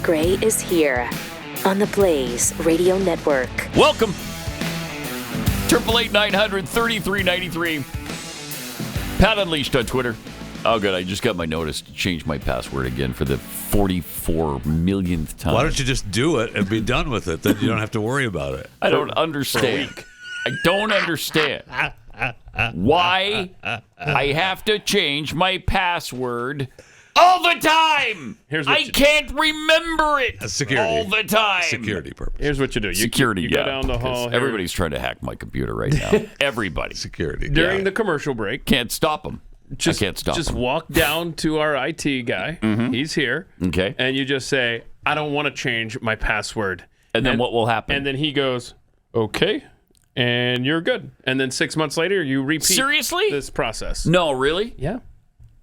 Gray is here on the Blaze Radio Network. Welcome. 888-900-3393. Pat Unleashed on Twitter. Oh, good. I just got my notice to change my password again for the 44 millionth time. Why don't you just do it and be done with it? Then you don't have to worry about it. I don't understand. I don't understand why I have to change my password all the time. I can't remember it all the time. Security purpose. Here's what you do. You go down the hall. Everybody's trying to hack my computer right now. Everybody. Security. During the commercial break. Can't stop them. I can't stop Just them. walk down to our IT guy. Mm-hmm. He's here. Okay. And you just say, I don't want to change my password. And then what will happen? And then he goes, okay. And you're good. And then 6 months later, you repeat this process. No, really? Yeah.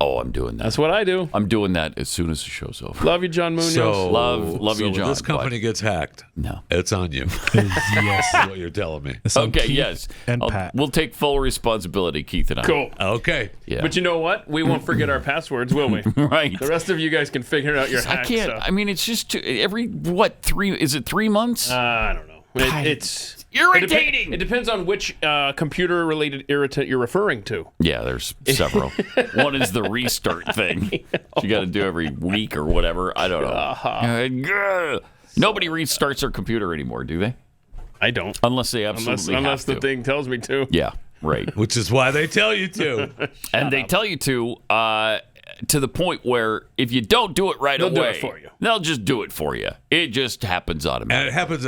Oh, I'm doing that. That's what I do. I'm doing that as soon as the show's over. Love you, John Munoz. Love you, John. When this company gets hacked, no, it's on you. Yes. That's what you're telling me. Okay, yes. And Pat. We'll take full responsibility, Keith and I. Cool. Okay. Yeah. But you know what? We won't forget our passwords, will we? Right. The rest of you guys can figure out your hacks. I can't. I mean, it's just every, 3 months? I don't know. It's irritating. It depends on which computer-related irritant you're referring to. Yeah, there's several. One is the restart thing. You got to do every week or whatever. I don't know. Nobody restarts their computer anymore, do they? I don't. Unless they absolutely unless have the thing tells me to. Yeah, right. Which is why they tell you to. And they tell you to the point where if you don't do it right They'll away, do it for you. They'll just do it for you. It just happens automatically. And it happens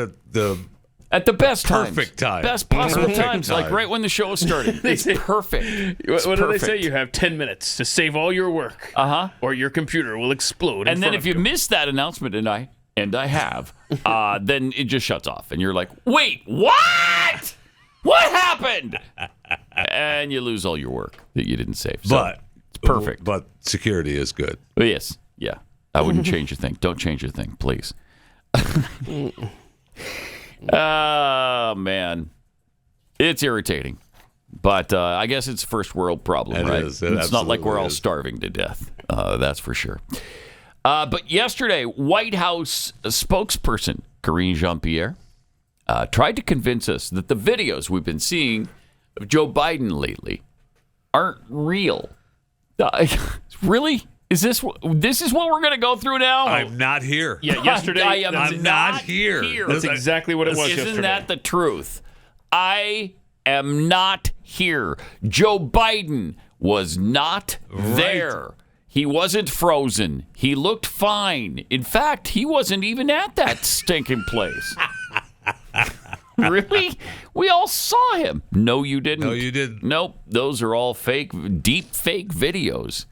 at the best perfect times. time. Best possible Perfect times, time. like right when the show is starting. It's perfect. What do they say? You have 10 minutes to save all your work. Or your computer will explode. And then if you miss that announcement, and I have, then it just shuts off. And you're like, wait, what? What happened? And you lose all your work that you didn't save. So But it's perfect. But security is good. Yes. Yeah. I wouldn't change a thing. Don't change a thing, please. Oh, man. It's irritating. But I guess it's a first world problem, right? Is. It's not like we're all is. starving to death. That's for sure. But yesterday, White House spokesperson Karine Jean-Pierre tried to convince us that the videos we've been seeing of Joe Biden lately aren't real. Really? Is this what we're going to go through now? I'm not here. Yeah, yesterday. I'm not here. That's exactly what it was yesterday. Isn't that the truth? I am not here. Joe Biden was not there. He wasn't frozen. He looked fine. In fact, he wasn't even at that stinking place. Really? We all saw him. No, you didn't. No, you didn't. Nope. Those are all deep fake videos.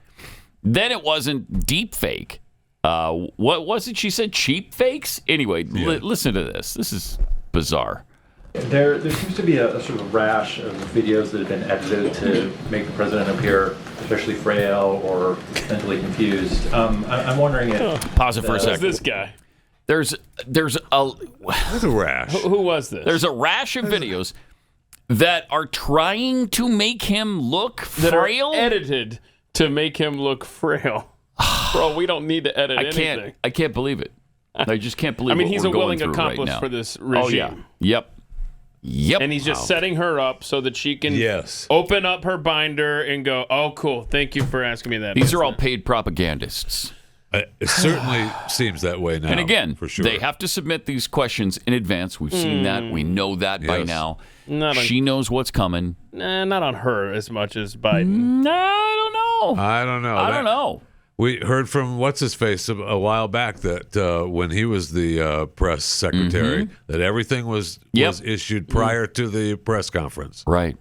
Then it wasn't deep fake. What was it? She said cheap fakes? Anyway, listen to this. This is bizarre. There seems to be a sort of rash of videos that have been edited to make the president appear especially frail or mentally confused. I'm wondering if... Pause it for a second. Who's this guy? There's a rash. Who was this? There's a rash of videos that are trying to make him look frail. That are edited to make him look frail. Bro, we don't need to edit anything. I can't believe it. I just can't believe. I mean, what he's we're a going willing through accomplice right now. for this regime. Oh yeah. Yep. And he's just setting her up so that she can Yes. open up her binder and go, "Oh, cool. Thank you for asking me that." These are all paid propagandists. It certainly seems that way now. And again, for sure. they have to submit these questions in advance. We've seen that. We know that by now. She knows what's coming. Nah, not on her as much as Biden. I don't know. We heard from what's-his-face a while back that when he was the press secretary, that everything was issued prior to the press conference. Right.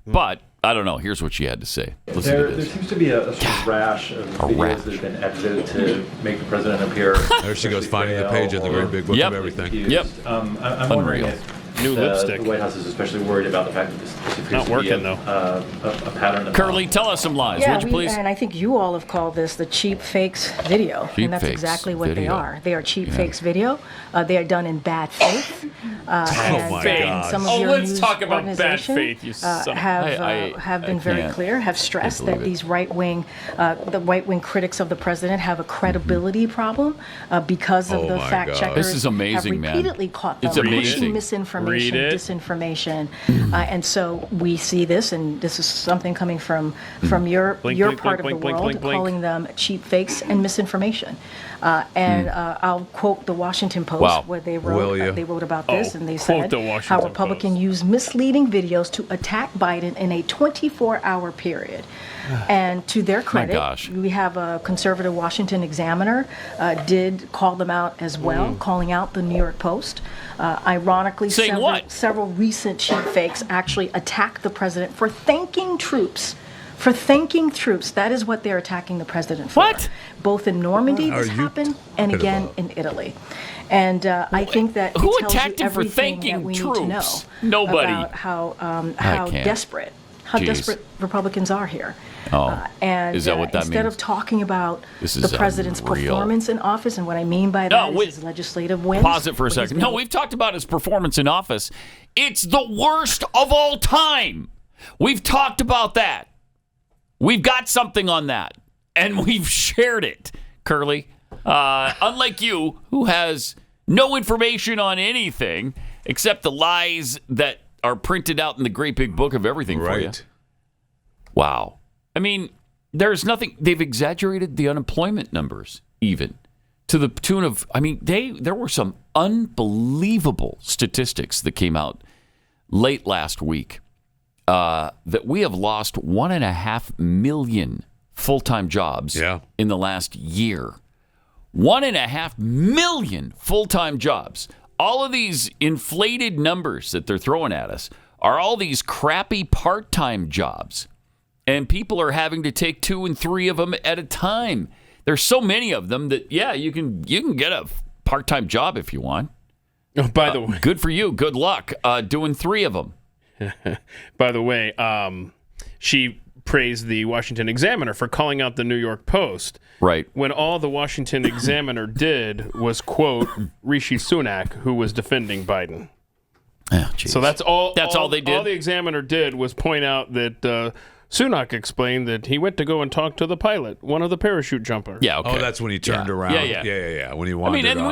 But, I don't know. Here's what she had to say. Listen to There this. seems to be a sort of rash of videos that have been edited to make the president appear... There she goes, finding the page in the great big book of everything. I'm wondering if new lipstick. The White House is especially worried about the fact that this appears Not to working, be though. A pattern of Curly, tell us some lies, would you please? And I think you all have called this the cheap fakes video, Cheap and that's fakes exactly what they video. are. They are cheap fakes video. They are done in bad faith. my God. Some of your let's news talk about bad organization, faith, you son. have been very can't. clear, have stressed that these right-wing critics of the president have a credibility problem because of Oh the my fact God. checkers This is amazing, have man. repeatedly caught them It's amazing. pushing misinformation, Read it. disinformation, and so we see this, and this is something coming from your Blink, your blink, part blink, of the blink, world, blink, blink. calling them cheap fakes and misinformation. I'll quote the Washington Post Wow. where they Will you? wrote about this, and they quote said the Washington how Republicans use misleading videos to attack Biden in a 24-hour period. And to their credit, gosh. we have a conservative Washington Examiner did call them out as well, calling out the New York Post. Ironically, Saying what? several recent cheap fakes actually attacked the president for thanking troops. For thanking troops. That is what they're attacking the president for. What? Both in Normandy, What this are you happened, and talking again about? in Italy. And I think that Who it tells attacked you him for everything thanking that we need to know troops? Nobody. about how can't. desperate Jeez. Republicans are here. Oh, And is that what that instead means? of talking about This the is president's unreal. performance in office, and what I mean by No, that wait. is his legislative wins. Pause it for a what he's second. been- No, we've talked about his performance in office. It's the worst of all time. We've talked about that. We've got something on that, and we've shared it, Curly. Unlike you, who has no information on anything except the lies that are printed out in the great big book of everything for you. Right. Wow. I mean, there's nothing. They've exaggerated the unemployment numbers even to the tune of, I mean, there were some unbelievable statistics that came out late last week that we have lost 1.5 million full-time jobs in the last year. 1.5 million full-time jobs. All of these inflated numbers that they're throwing at us are all these crappy part-time jobs. And people are having to take 2 and 3 of them at a time. There's so many of them that, yeah, you can get a part-time job if you want. Oh, by the way, Good for you. Good luck doing 3 of them. by the way, she praised the Washington Examiner for calling out the New York Post. Right. When all the Washington Examiner did was quote Rishi Sunak, who was defending Biden. Oh, So that's all. That's all they did? All the Examiner did was point out that Sunak explained that he went to go and talk to the pilot, one of the parachute jumpers. Yeah, okay. Oh, that's when he turned around. Yeah. When he I wandered mean, and off.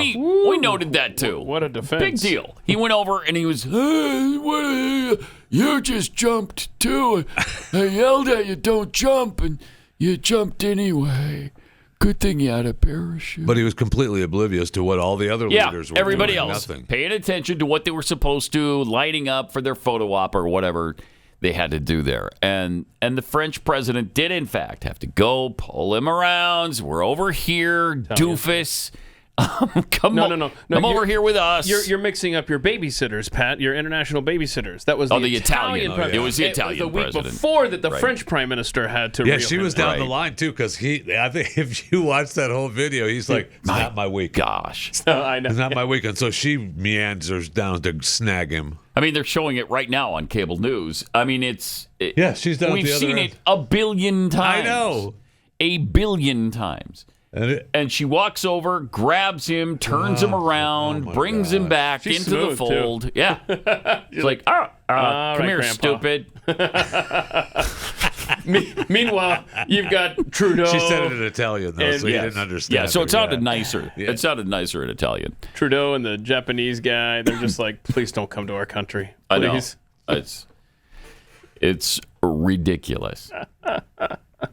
we noted that too. What a defense. Big deal. He went over and he was, hey, you just jumped too. I yelled at you, don't jump, and you jumped anyway. Good thing you had a parachute. But he was completely oblivious to what all the other leaders were everybody doing. else Nothing. paying attention to what they were supposed to, lighting up for their photo op or whatever they had to do there. And the French president did, in fact, have to go pull him around. We're over here, doofus. Come over here with us. You're mixing up your babysitters, Pat. Your international babysitters. That was the Italian. president. It was the Italian the week president. before that the French prime minister had to. Yeah, reel she him was in. down the line too, because I think if you watch that whole video, he's like, "It's not my week." Gosh, I know. It's not my week, and so she meanders down to snag him. I mean, they're showing it right now on cable news. I mean, Yeah, she's down. We've at the other seen end. it a billion times. I know. A billion times. And she walks over, grabs him, turns him around, my brings him back She's into the smooth, fold. too. Yeah. It's like, All come right, here, Grandpa." stupid. Meanwhile, you've got Trudeau. She said it in Italian though, And so you yes. didn't understand. Yeah, so her. it sounded nicer. Yeah. It sounded nicer in Italian. Trudeau and the Japanese guy. They're just like, please don't come to our country. Please. I know. It's ridiculous.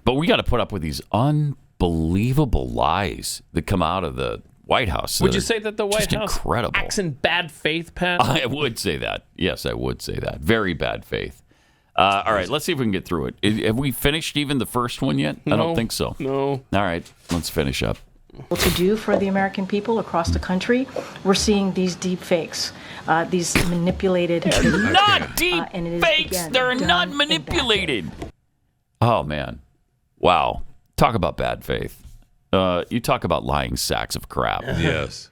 But we got to put up with these unbelievable lies that come out of the White House. Would you say that the White just House incredible. acts in bad faith, Pat? I would say that. Yes, I would say that. Very bad faith. All right, let's see if we can get through it. Have we finished even the first one yet? I don't think so. No. All right, let's finish up. To do for the American people across the country, we're seeing these deep fakes, these manipulated. Not deep and it is, fakes. again, They're done not in bad manipulated. Oh, man. Wow. Talk about bad faith. You talk about lying sacks of crap. Yes.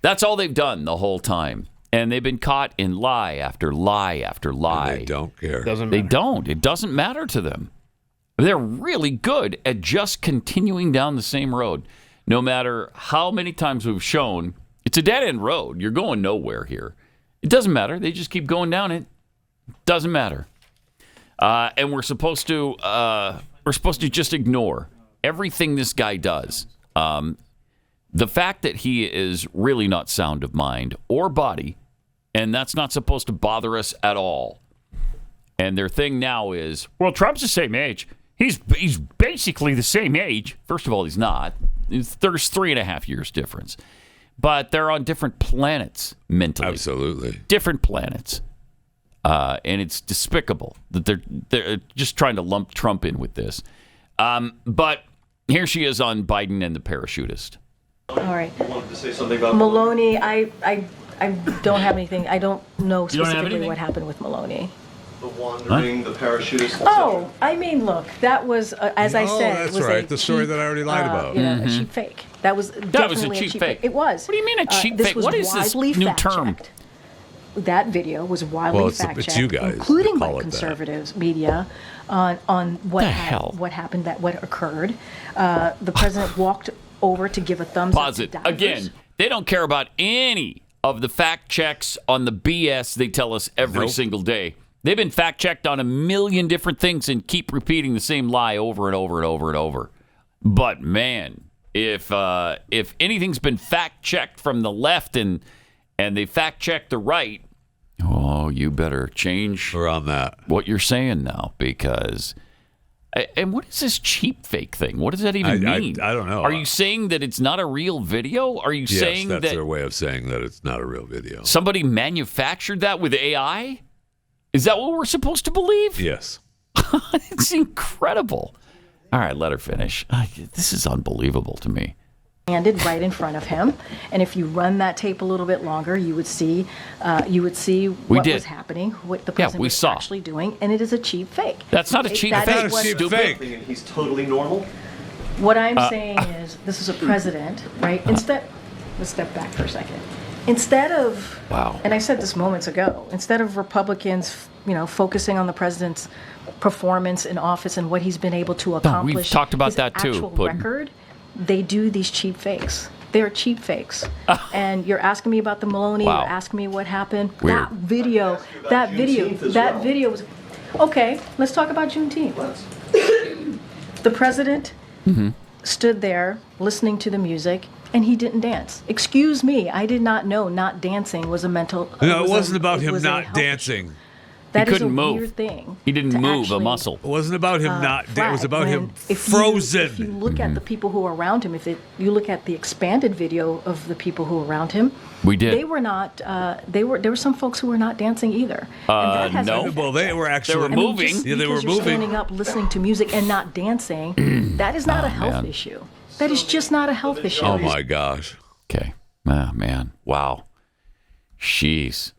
That's all they've done the whole time. And they've been caught in lie after lie after lie. And they don't care. They don't. It doesn't matter to them. They're really good at just continuing down the same road. No matter how many times we've shown, it's a dead-end road. You're going nowhere here. It doesn't matter. They just keep going down it. Doesn't matter. And we're supposed to just ignore everything this guy does. The fact that he is really not sound of mind or body, and that's not supposed to bother us at all. And their thing now is, well, Trump's the same age. He's basically the same age. First of all, he's not. There's 3.5 years difference. But they're on different planets mentally. Absolutely. Different planets. And it's despicable that they're just trying to lump Trump in with this. But here she is on Biden and the parachutist. All right. I wanted to say something about Maloney. I don't have anything. I don't know You don't have specifically anything? what happened with Maloney. the wandering, the parachutist. etc. Oh, I mean, look, that was, as I said, that's was right. a The story cheap, that I already lied about. You know, a cheap fake. That was definitely a cheap fake. It was. What do you mean a cheap this fake? was What is this widely new fact-checked. term? That video was widely Well, it's fact-checked, you guys including that call by it that. conservatives media, on what The hell? what happened, what occurred. The president walked over to give a thumbs Pause up it. to divers. Again, they don't care about any of the fact checks on the BS they tell us every Nope. single day. They've been fact checked on a million different things and keep repeating the same lie over and over and over and over. But man, if anything's been fact checked from the left and they fact check the right, oh, you better change We're on that. what you're saying now, because. And what is this cheap fake thing? What does that even mean? I don't know. Are you saying that it's not a real video? Are you Yes, saying that's that their way of saying that it's not a real video. somebody manufactured that with AI? Is that what we're supposed to believe? Yes. It's incredible. All right, let her finish. This is unbelievable to me. Landed right in front of him, and if you run that tape a little bit longer, you would see what did. was happening, what the Yeah, president we was saw. actually doing, and it is a cheap fake. That's not a cheap That fake. is what- cheap Stupid. fake. And he's totally normal. What I'm saying is, this is a president, right? Let's step back for a second. Instead of, Wow. and I said this moments ago, instead of Republicans, focusing on the president's performance in office and what he's been able to accomplish, talked about his that too, actual Putin. record, they do these cheap fakes. They're cheap fakes. And you're asking me about the Maloney, Wow. you're asking me what happened. Weird. That video Juneteenth as well. was, okay, let's talk about Juneteenth. The president stood there listening to the music, and he didn't dance. Excuse me, I did not know not dancing was a mental. No, it was wasn't a- about it him was a not health issue. dancing. That is couldn't a move. weird thing. He didn't to move a actually, muscle. It wasn't about him not. It was flag about him when if frozen. If you look at the people who were around him, you look at the expanded video of the people who were around him, We did. They were not. There were some folks who were not dancing either. And that has no. been Well, they were actually were I mean, moving. just Yeah, they were because you're moving. standing up, listening to music, and not dancing. That is not a health man. issue. That is just not a health issue. Oh my gosh. Okay. Ah, man. Wow. Jeez.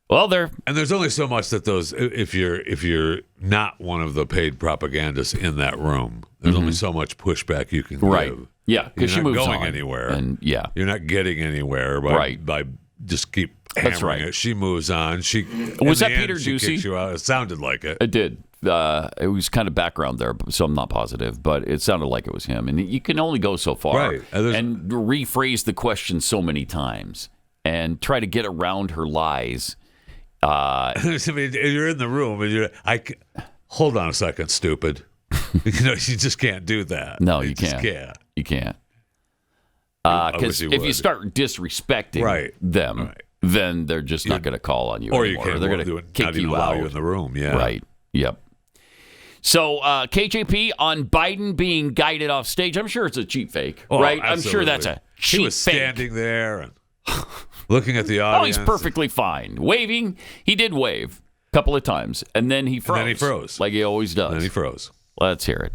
Well, And there's only so much that those if you're not one of the paid propagandists in that room, there's only so much pushback you can right. give. Yeah, because she You're not moves going on. anywhere. And yeah. You're not getting anywhere by Right. by just keep hammering That's right. it. She moves on. She Was in that the end, Peter she Doocy? kicks you out. It sounded like it. It did. It was kind of background there, so I'm not positive, but it sounded like it was him. And you can only go so far Right. and rephrase the question so many times and try to get around her lies. I mean, you're in the room and hold on a second, stupid. You just can't do that. No, you just can't. You can't. I wish Because you if you would. start disrespecting them, Right. then they're just not going to call on you Or you anymore. can't They're do going to it, kick not even you allow out. you in the room. Yeah. Right. Yep. So KJP on Biden being guided off stage. I'm sure it's a cheap fake, Oh, right? I'm sure absolutely. that's a cheap He was fake. standing there and looking at the Oh, audience. he's perfectly fine. Waving. He did wave a couple of times, and then he froze. then he froze. Like he always does. And then he froze. Let's hear it.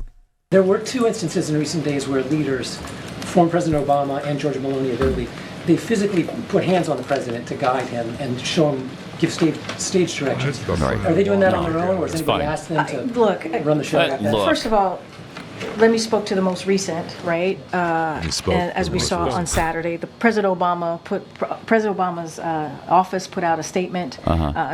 There were two instances in recent days where leaders, former President Obama and George Maloney of Italy, they physically put hands on the president to guide him and show him, give stage directions. Right. Are they doing that on their own, or has It's anybody fine. asked them to Look, run the show? Look. first of all, Let me spoke to the most recent, right? And as we saw on Saturday, President Obama's office put out a statement.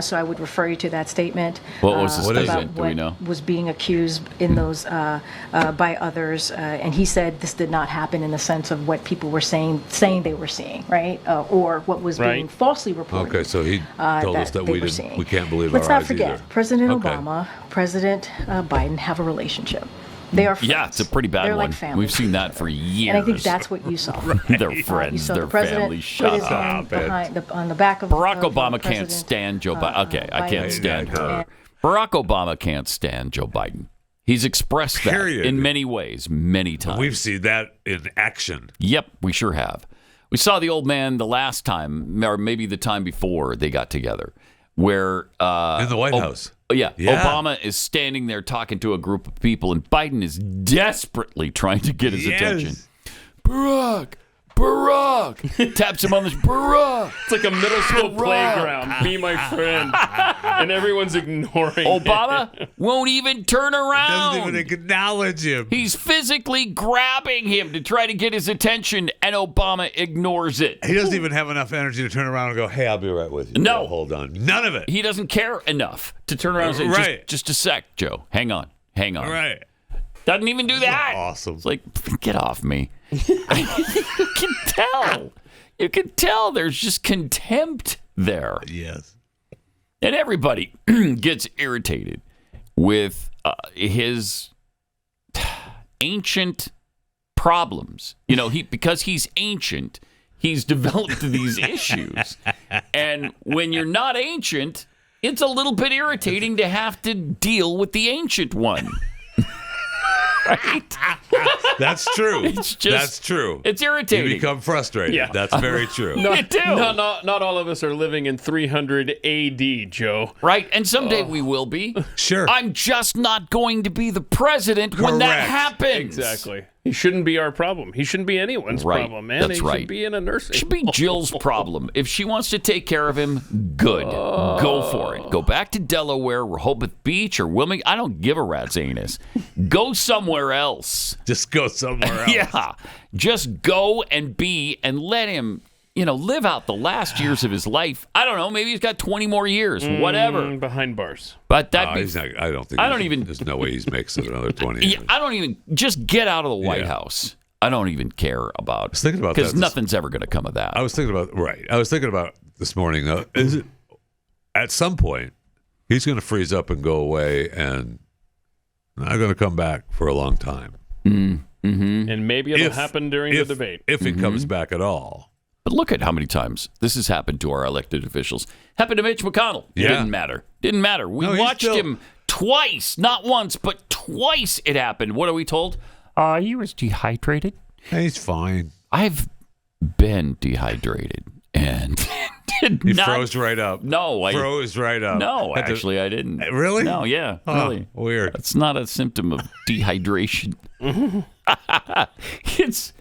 So I would refer you to that statement. What was the statement? About Do we know? was being accused in those by others, and he said this did not happen in the sense of what people were saying they were seeing, right? Or what was being falsely reported. Okay, so he told us that we can't believe Let's our not eyes forget, either. President Obama, President Biden have a relationship. They are friends. Yeah, it's a pretty bad They're one. Like family. We've seen that for years. And I think that's what you saw. They're friends. They're family. Shut up. On the back of Barack Obama can't stand Joe Biden. Okay, I can't stand her. Barack Obama can't stand Joe Biden. He's expressed that in many ways, many times. We've seen that in action. Yep, we sure have. We saw the old man the last time, or maybe the time before they got together, where in the White House. Yeah, Obama is standing there talking to a group of people, and Biden is desperately trying to get his attention. Barack, taps him on the Barack. It's like a middle school playground. Be my friend, and everyone's ignoring. Obama won't even turn around. Doesn't even acknowledge him. He's physically grabbing him to try to get his attention, and Obama ignores it. He doesn't even have enough energy to turn around and go, "Hey, I'll be right with you." No, hold on, none of it. He doesn't care enough to turn around and say, just a sec, Joe. Hang on. Right. Doesn't even do that. Awesome. It's like, get off me. You can tell. You can tell there's just contempt there. Yes. And everybody gets irritated with his ancient problems. You know, because he's ancient, he's developed these issues. And when you're not ancient, it's a little bit irritating to have to deal with the ancient one. Right? That's true. That's true. It's irritating. You become frustrated. Yeah. That's very true. Not all of us are living in 300 AD, Joe. Right, and someday we will be. Sure. I'm just not going to be the president when that happens. Exactly. He shouldn't be our problem. He shouldn't be anyone's problem, man. That's he should be in a nursing. It should be Jill's problem. If she wants to take care of him, good. Go for it. Go back to Delaware, Rehoboth Beach, or Wilmington. I don't give a rat's anus. Go somewhere else. Just go somewhere else. Yeah. Just go and let him, live out the last years of his life. I don't know. Maybe he's got 20 more years. Whatever. Behind bars. But there's no way he makes it another 20 years. I don't even, just get out of the White House. I don't even care about. I was thinking about that because nothing's ever going to come of that. I was thinking about this morning. Is it at some point he's going to freeze up and go away and not going to come back for a long time? Mm-hmm. And maybe it'll happen during the debate if he comes back at all. But look at how many times this has happened to our elected officials. Happened to Mitch McConnell. It didn't matter. We watched him twice, not once, but twice it happened. What are we told? He was dehydrated. He's fine. I've been dehydrated and He froze right up. No, I froze right up. No, actually, I didn't. Really? No, yeah, really. Weird. It's not a symptom of dehydration. It's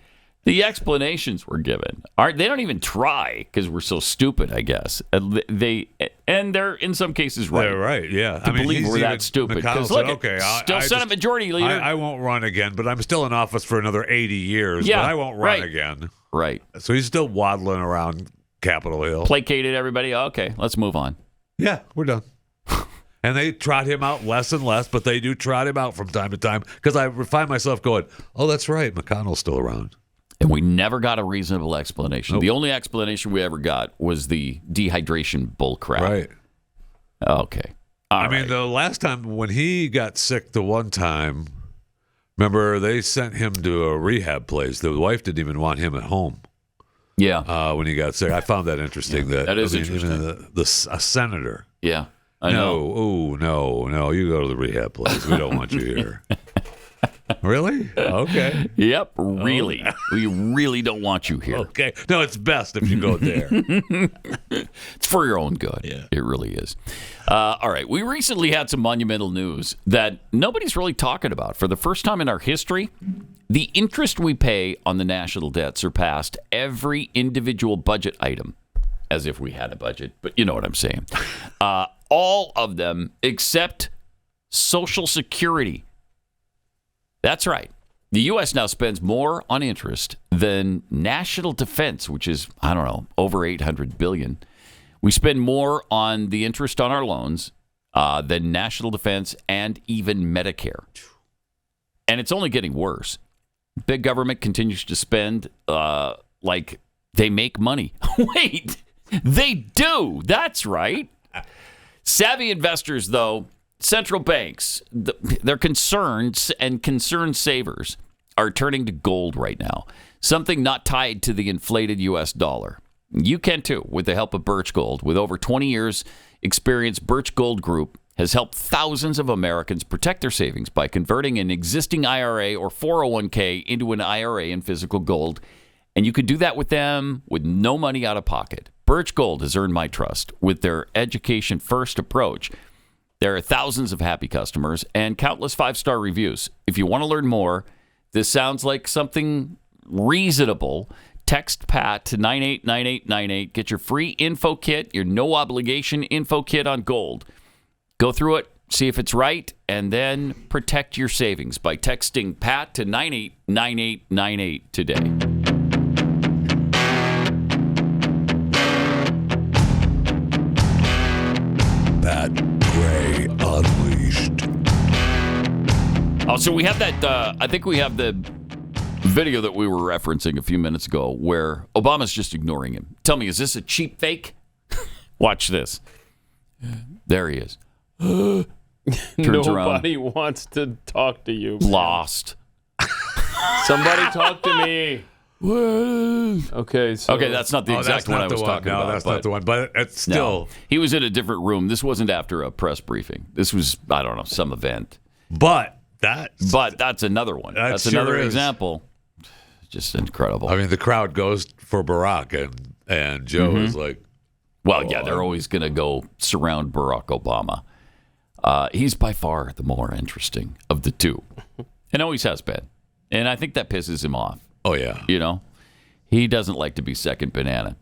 the explanations were given. They don't even try because we're so stupid, I guess. They're in some cases right. They're right. Yeah, to believe we're that stupid. Because look, still Senate Majority Leader. I won't run again, but I'm still in office for another 80 years. Yeah, but I won't run again. Right. So he's still waddling around Capitol Hill. Placated everybody. Okay, let's move on. Yeah, we're done. And they trot him out less and less, but they do trot him out from time to time because I find myself going, oh, that's right, McConnell's still around. And we never got a reasonable explanation. Nope. The only explanation we ever got was the dehydration bullcrap. Right. Okay. I mean, the last time when he got sick the one time, remember they sent him to a rehab place. The wife didn't even want him at home. Yeah. When he got sick. I found that interesting. That is interesting. Even a senator. Yeah. I know. Oh, no. You go to the rehab place. We don't want you here. Really? Okay. Yep, really. We really don't want you here. Okay. No, it's best if you go there. It's for your own good. Yeah. It really is. All right. We recently had some monumental news that nobody's really talking about. For the first time in our history, the interest we pay on the national debt surpassed every individual budget item, as if we had a budget, but you know what I'm saying. All of them except Social Security. That's right. The U.S. now spends more on interest than national defense, which is, I don't know, over $800 billion. We spend more on the interest on our loans than national defense and even Medicare. And it's only getting worse. Big government continues to spend like they make money. Wait, they do. That's right. Savvy investors, though, central banks, their concerns and concerned savers are turning to gold right now, something not tied to the inflated U.S. dollar. You can, too, with the help of Birch Gold. With over 20 years' experience, Birch Gold Group has helped thousands of Americans protect their savings by converting an existing IRA or 401k into an IRA in physical gold. And you could do that with them with no money out of pocket. Birch Gold has earned my trust with their education-first approach. There are thousands of happy customers and countless 5-star reviews. If you want to learn more, this sounds like something reasonable. Text Pat to 989898. Get your free info kit, your no-obligation info kit on gold. Go through it, see if it's right, and then protect your savings by texting Pat to 989898 today. Pat Gray Unleashed. Oh, so we have that, I think we have the video that we were referencing a few minutes ago where Obama's just ignoring him. Tell me, is this a cheap fake? Watch this. There he is. Turns Nobody around. wants to talk to you. Lost. Somebody talk to me. Okay, so Okay, that's not the exact one I was talking about. No, that's not the one. But it's still. No, he was in a different room. This wasn't after a press briefing. This was, I don't know, some event. But that's another one. That That's sure another is. example. Just incredible. I mean, the crowd goes for Barack, and Joe is like, well, yeah, they're always going to go surround Barack Obama. He's by far the more interesting of the two, and always has been. And I think that pisses him off. oh yeah, You know, he doesn't like to be second banana.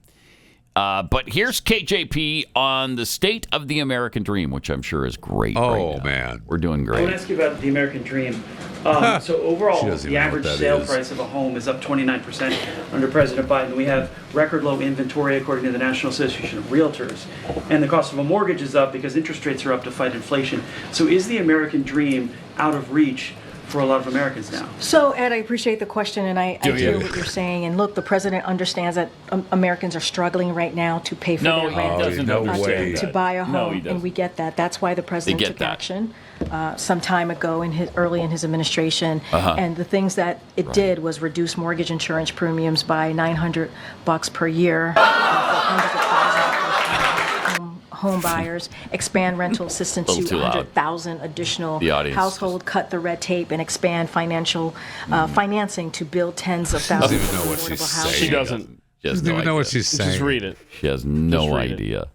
But here's KJP on the state of the American dream, which I'm sure is great. Oh, right now. man. We're doing I want to great. ask you about the American dream. So overall, the average sale price of a home is up 29% under President Biden. We have record low inventory according to the National Association of Realtors. And the cost of a mortgage is up because interest rates are up to fight inflation. So is the American dream out of reach for a lot of Americans now? So, Ed, I appreciate the question, and I hear what you're saying. And look, the president understands that Americans are struggling right now to pay for their rent, to buy a home, and we get that. That's why the president took action some time ago, early in his administration. And the things that it did was reduce mortgage insurance premiums by $900 per year for hundreds of thousands of home buyers, expand rental assistance to 100,000 additional households, cut the red tape, and expand financial financing to build tens of thousands of affordable houses. She doesn't. She doesn't even know what she's saying. Just read it. She has no idea.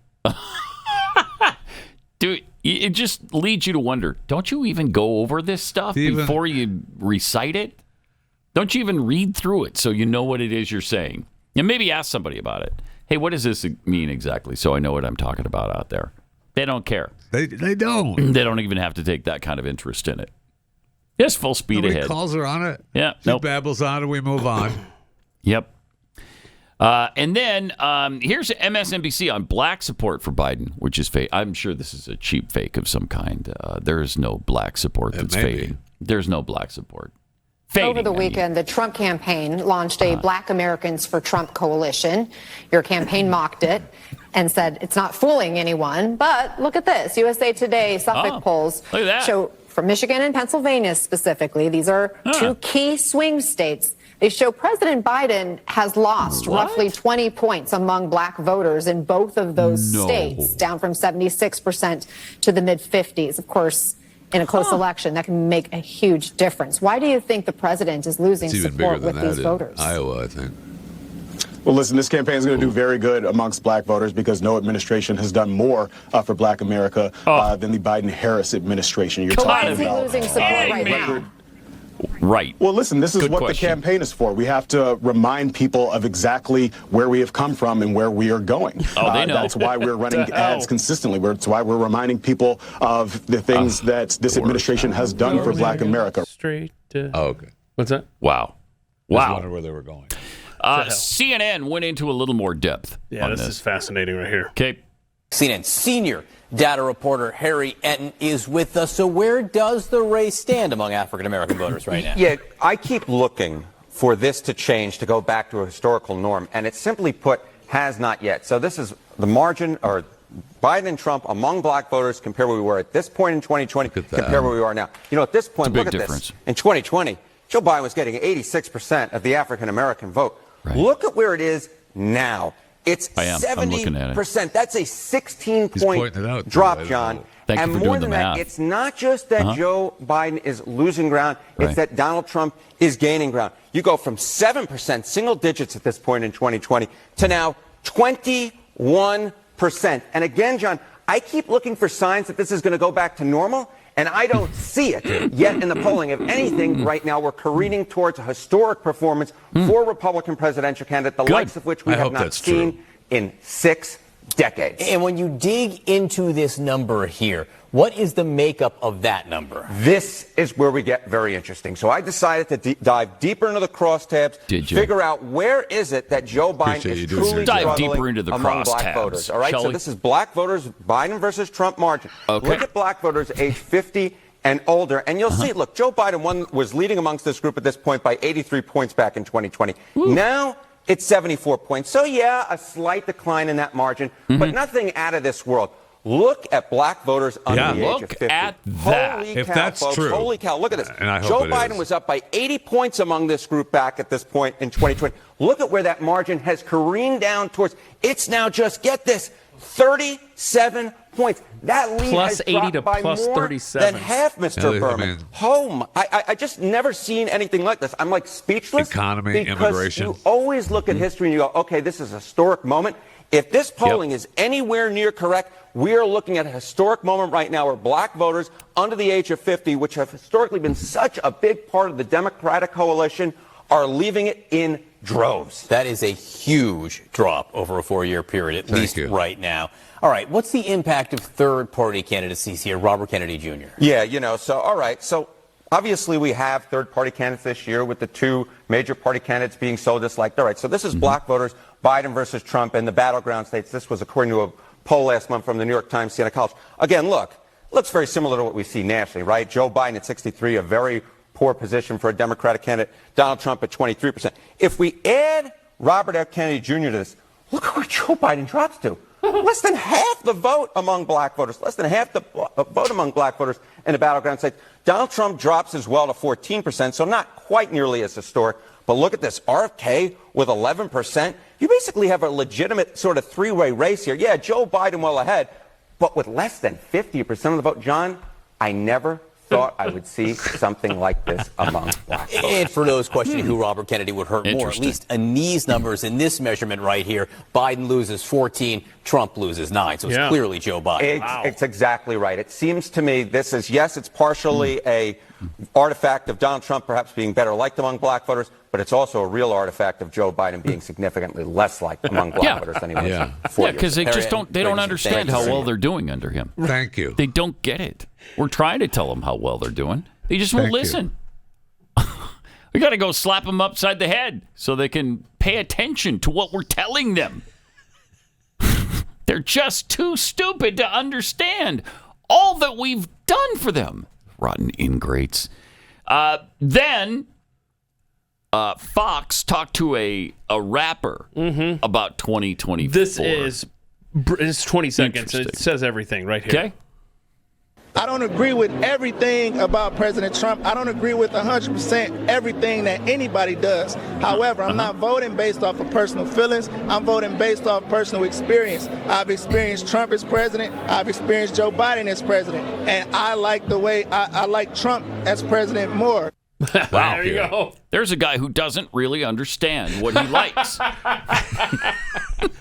Dude, it just leads you to wonder, don't you even go over this stuff before you recite it? Don't you even read through it so you know what it is you're saying? And maybe ask somebody about it. Hey, what does this mean exactly? So I know what I'm talking about out there. They don't care. They don't. They don't even have to take that kind of interest in it. Just full speed ahead. Calls her on it. Yeah. She babbles on it. We move on. Yep. And then here's MSNBC on black support for Biden, which is fake. I'm sure this is a cheap fake of some kind. There is no black support that's fading. There's no black support. Over the weekend, the Trump campaign launched a Black Americans for Trump coalition. Your campaign mocked it and said it's not fooling anyone. But look at this. USA Today Suffolk polls show from Michigan and Pennsylvania specifically. These are two key swing states. They show President Biden has lost roughly 20 points among black voters in both of those states, down from 76% to the mid-50s. Of course, in a close election, that can make a huge difference. Why do you think the president is losing support with these voters? Iowa, I think. Well, listen, this campaign is going to do very good amongst black voters because no administration has done more for black America than the Biden-Harris administration. You're Why talking is he about losing support right now? Right. Well, listen, this is Good what question. the campaign is for. We have to remind people of exactly where we have come from and where we are going. Oh, they know. That's why we're running ads consistently. That's why we're reminding people of the things that this administration has done for Black America. Straight to... Oh, okay. What's that? Wow. I was wondering where they were going. CNN went into a little more depth. Yeah, this is fascinating right here. Okay. CNN senior data reporter Harry Enton is with us. So where does the race stand among African-American voters right now? Yeah, I keep looking for this to change, to go back to a historical norm, and it simply put has not yet. So this is the margin, or Biden and Trump among black voters compare where we were at this point in 2020, compare where we are now. You know, at this point, look at this. In 2020, Joe Biden was getting 86% of the African-American vote. Right. Look at where it is now. It's 70%. That's a 16-point drop, John. And more than that, it's not just that Joe Biden is losing ground, it's that Donald Trump is gaining ground. You go from 7%, single digits at this point in 2020, to now 21%. And again, John, I keep looking for signs that this is going to go back to normal, and I don't see it yet in the polling. If anything, right now we're careening towards a historic performance for Republican presidential candidate, the likes of which we have not seen in 6 decades. And when you dig into this number here, what is the makeup of that number? This is where we get very interesting. So I decided to dive deeper into the crosstabs, figure out where is it that Joe Biden is truly dive deeper into the among crosstabs, black voters. All right, so this is black voters, Biden versus Trump margin. Okay. Look at black voters age 50 and older, and you'll see, look, Joe Biden was leading amongst this group at this point by 83 points back in 2020. Now it's 74 points. So, yeah, a slight decline in that margin, but nothing out of this world. Look at black voters under the age of 50. At that. Holy If cow, that's folks. true. Holy cow. Look at this. And I hope Joe it Biden is. was up by 80 points among this group back at this point in 2020. Look at where that margin has careened down towards. It's now just, get this, 37 points. That lead Plus has 80 dropped to by plus more 37. than half, Mr. Berman. I just never seen anything like this. I'm like speechless. Economy, because immigration. You always look at history and you go, okay, this is a historic moment. If this polling is anywhere near correct, we are looking at a historic moment right now where black voters under the age of 50, which have historically been such a big part of the Democratic coalition, are leaving it in droves. That is a huge drop over a 4-year period, at least right now. All right, what's the impact of third-party candidacies here? Robert Kennedy Jr. Yeah, all right. So obviously we have third-party candidates this year with the 2 major party candidates being so disliked. All right, so this is black voters, Biden versus Trump in the battleground states. This was according to a poll last month from the New York Times, Siena College. Again, looks very similar to what we see nationally, right? Joe Biden at 63, a very poor position for a Democratic candidate. Donald Trump at 23%. If we add Robert F. Kennedy Jr. to this, look at where Joe Biden drops to. Less than half the vote among black voters. Less than half the vote among black voters in the battleground states. Donald Trump drops as well to 14%, so not quite nearly as historic. But look at this, RFK with 11%. You basically have a legitimate sort of 3-way race here. Yeah, Joe Biden well ahead, but with less than 50% of the vote. John, I never thought I would see something like this among black voters. And for those questioning who Robert Kennedy would hurt more, at least in these numbers, in this measurement right here, Biden loses 14, Trump loses 9. So it's clearly Joe Biden. It's exactly right. It seems to me this is, yes, it's partially a artifact of Donald Trump perhaps being better liked among black voters, but it's also a real artifact of Joe Biden being significantly less liked among black voters than he was before. Yeah, because they just don't understand how well they're doing under him. Thank you. They don't get it. We're trying to tell them how well they're doing. They just won't listen. We got to go slap them upside the head so they can pay attention to what we're telling them. They're just too stupid to understand all that we've done for them. Rotten ingrates. Then Fox talked to a rapper about 2024. This is 20 seconds. It says everything right here. Okay. I don't agree with everything about President Trump. I don't agree with 100% everything that anybody does. However, I'm not voting based off of personal feelings. I'm voting based off personal experience. I've experienced Trump as president. I've experienced Joe Biden as president. And I like the way I like Trump as president more. Wow. There you go. There's a guy who doesn't really understand what he likes.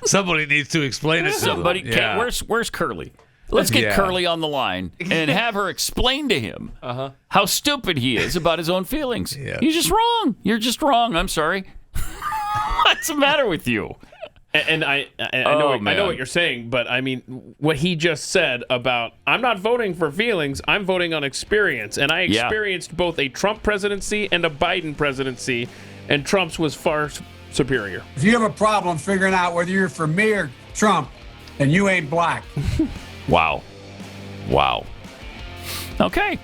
Somebody needs to explain it to Somebody them. can't. Where's Curly? Let's get Curly on the line and have her explain to him how stupid he is about his own feelings. Yeah. He's just wrong. You're just wrong. I'm sorry. What's the matter with you? And I know what you're saying, but I mean, what he just said about, I'm not voting for feelings, I'm voting on experience. And I experienced both a Trump presidency and a Biden presidency, and Trump's was far superior. If you have a problem figuring out whether you're for me or Trump, then you ain't black. Wow. Okay.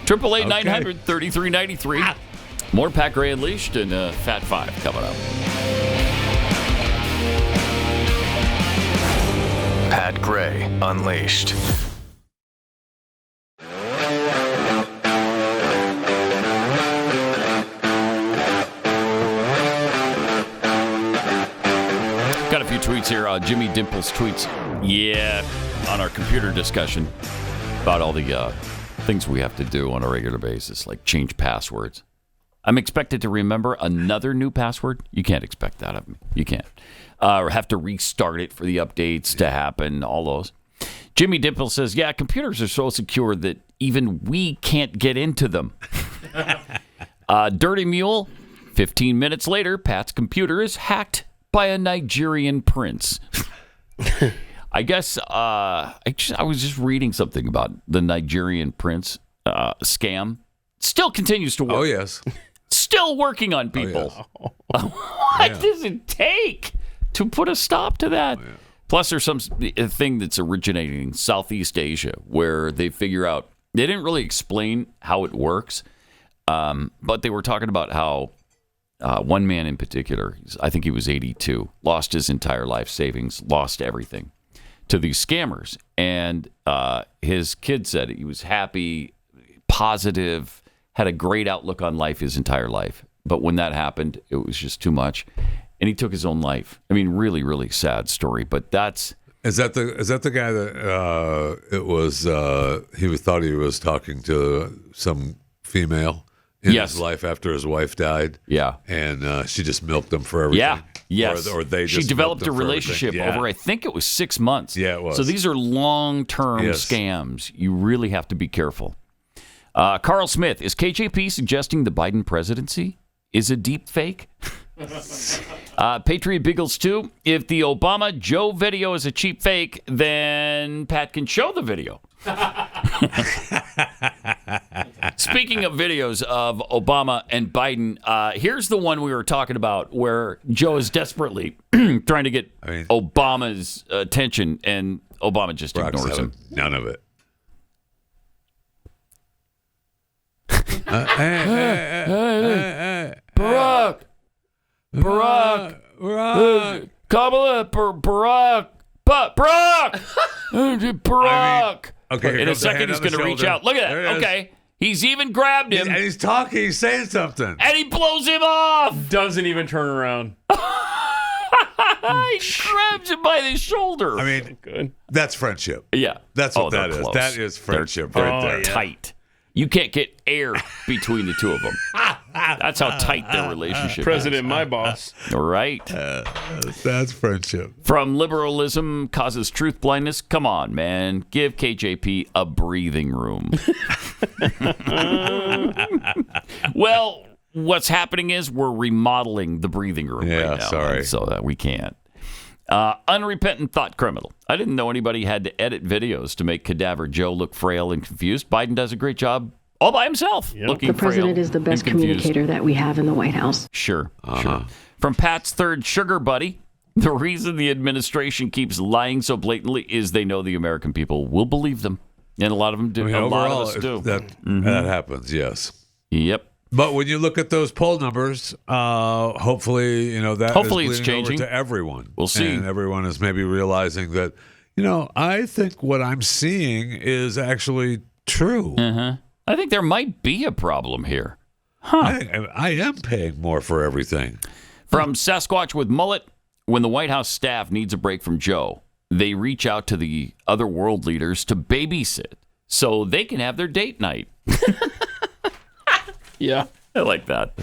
888-900-3393. More Pat Gray Unleashed and Fat Five coming up. Pat Gray Unleashed. Got a few tweets here. Jimmy Dimple's tweets. Yeah, on our computer discussion about all the things we have to do on a regular basis, like change passwords. I'm expected to remember another new password. You can't expect that of me. You can't. Or have to restart it for the updates to happen, all those. Jimmy Dimple says, yeah, computers are so secure that even we can't get into them. Dirty Mule, 15 minutes later, Pat's computer is hacked by a Nigerian prince. I guess I was just reading something about the Nigerian prince scam. Still continues to work. Oh, yes. Still working on people. Oh, yes. What does it take to put a stop to that? Oh, yeah. Plus, there's some thing that's originating in Southeast Asia where they figure out, they didn't really explain how it works, but they were talking about how one man in particular, I think he was 82, lost his entire life savings, lost everything to these scammers. And his kid said he was happy, positive, had a great outlook on life his entire life. But when that happened, it was just too much. And he took his own life. I mean, really, really sad story. But that's... Is that the guy that he thought he was talking to some female in his life after his wife died? Yeah. And she just milked him for everything? Yeah. Yes. Or they just She developed a relationship over, I think it was 6 months. Yeah, it was. So these are long-term scams. You really have to be careful. Carl Smith, is KJP suggesting the Biden presidency is a deep fake? Patriot Biggles 2, if the Obama Joe video is a cheap fake, then Pat can show the video. Speaking of videos of Obama and Biden, here's the one we were talking about where Joe is desperately trying to get Obama's attention, and Obama just ignores him. None of it. Barack, Kamala, Barack. Okay, in a second he's going to reach out. Look at that. Okay, he's even grabbed him. And he's talking. He's saying something. And he blows him off. Doesn't even turn around. He grabs him by the shoulder. I mean, that's friendship. Yeah. That's what that is. Close. That is friendship they're right there. Tight. You can't get air between the two of them. That's how tight their relationship President, is. my boss. Right. That's friendship. From liberalism causes truth blindness. Come on, man. Give KJP a breathing room. Well, what's happening is we're remodeling the breathing room right now. Sorry. So that we can't. Unrepentant thought criminal. I didn't know anybody had to edit videos to make Cadaver Joe look frail and confused. Biden does a great job all by himself. Looking the president frail is the best and confused. communicator that we have in the White House. Sure. From Pat's third sugar buddy, the reason the administration keeps lying so blatantly is they know the American people will believe them. And a lot of them do. A lot of us do. That happens, yes. Yep. But when you look at those poll numbers, hopefully, that is it's changing over to everyone. We'll see. And everyone is maybe realizing that, I think what I'm seeing is actually true. I think there might be a problem here. I am paying more for everything. From Sasquatch with Mullet, when the White House staff needs a break from Joe, they reach out to the other world leaders to babysit so they can have their date night. Yeah, I like that.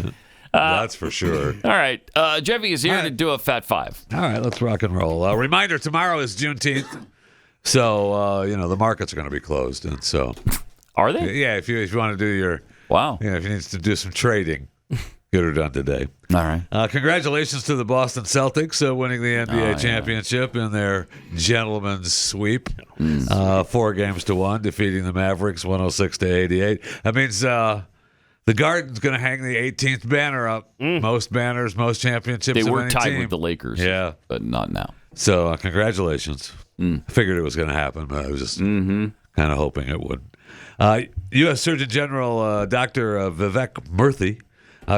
That's for sure. All right. Jeffy is here to do a Fat Five. All right, let's rock and roll. Reminder, tomorrow is Juneteenth. So the markets are going to be closed, and so are they? Yeah, if you want to do your if you need to do some trading, get her done today. All right. Congratulations to the Boston Celtics winning the NBA championship in their gentleman's sweep, 4-1, defeating the Mavericks 106-88. That means the Garden's going to hang the 18th banner up. Most banners, most championships. They of were any tied team. with the Lakers, but not now. So congratulations. I figured it was going to happen, but I was just kind of hoping it would. U.S. Surgeon General Dr. Vivek Murthy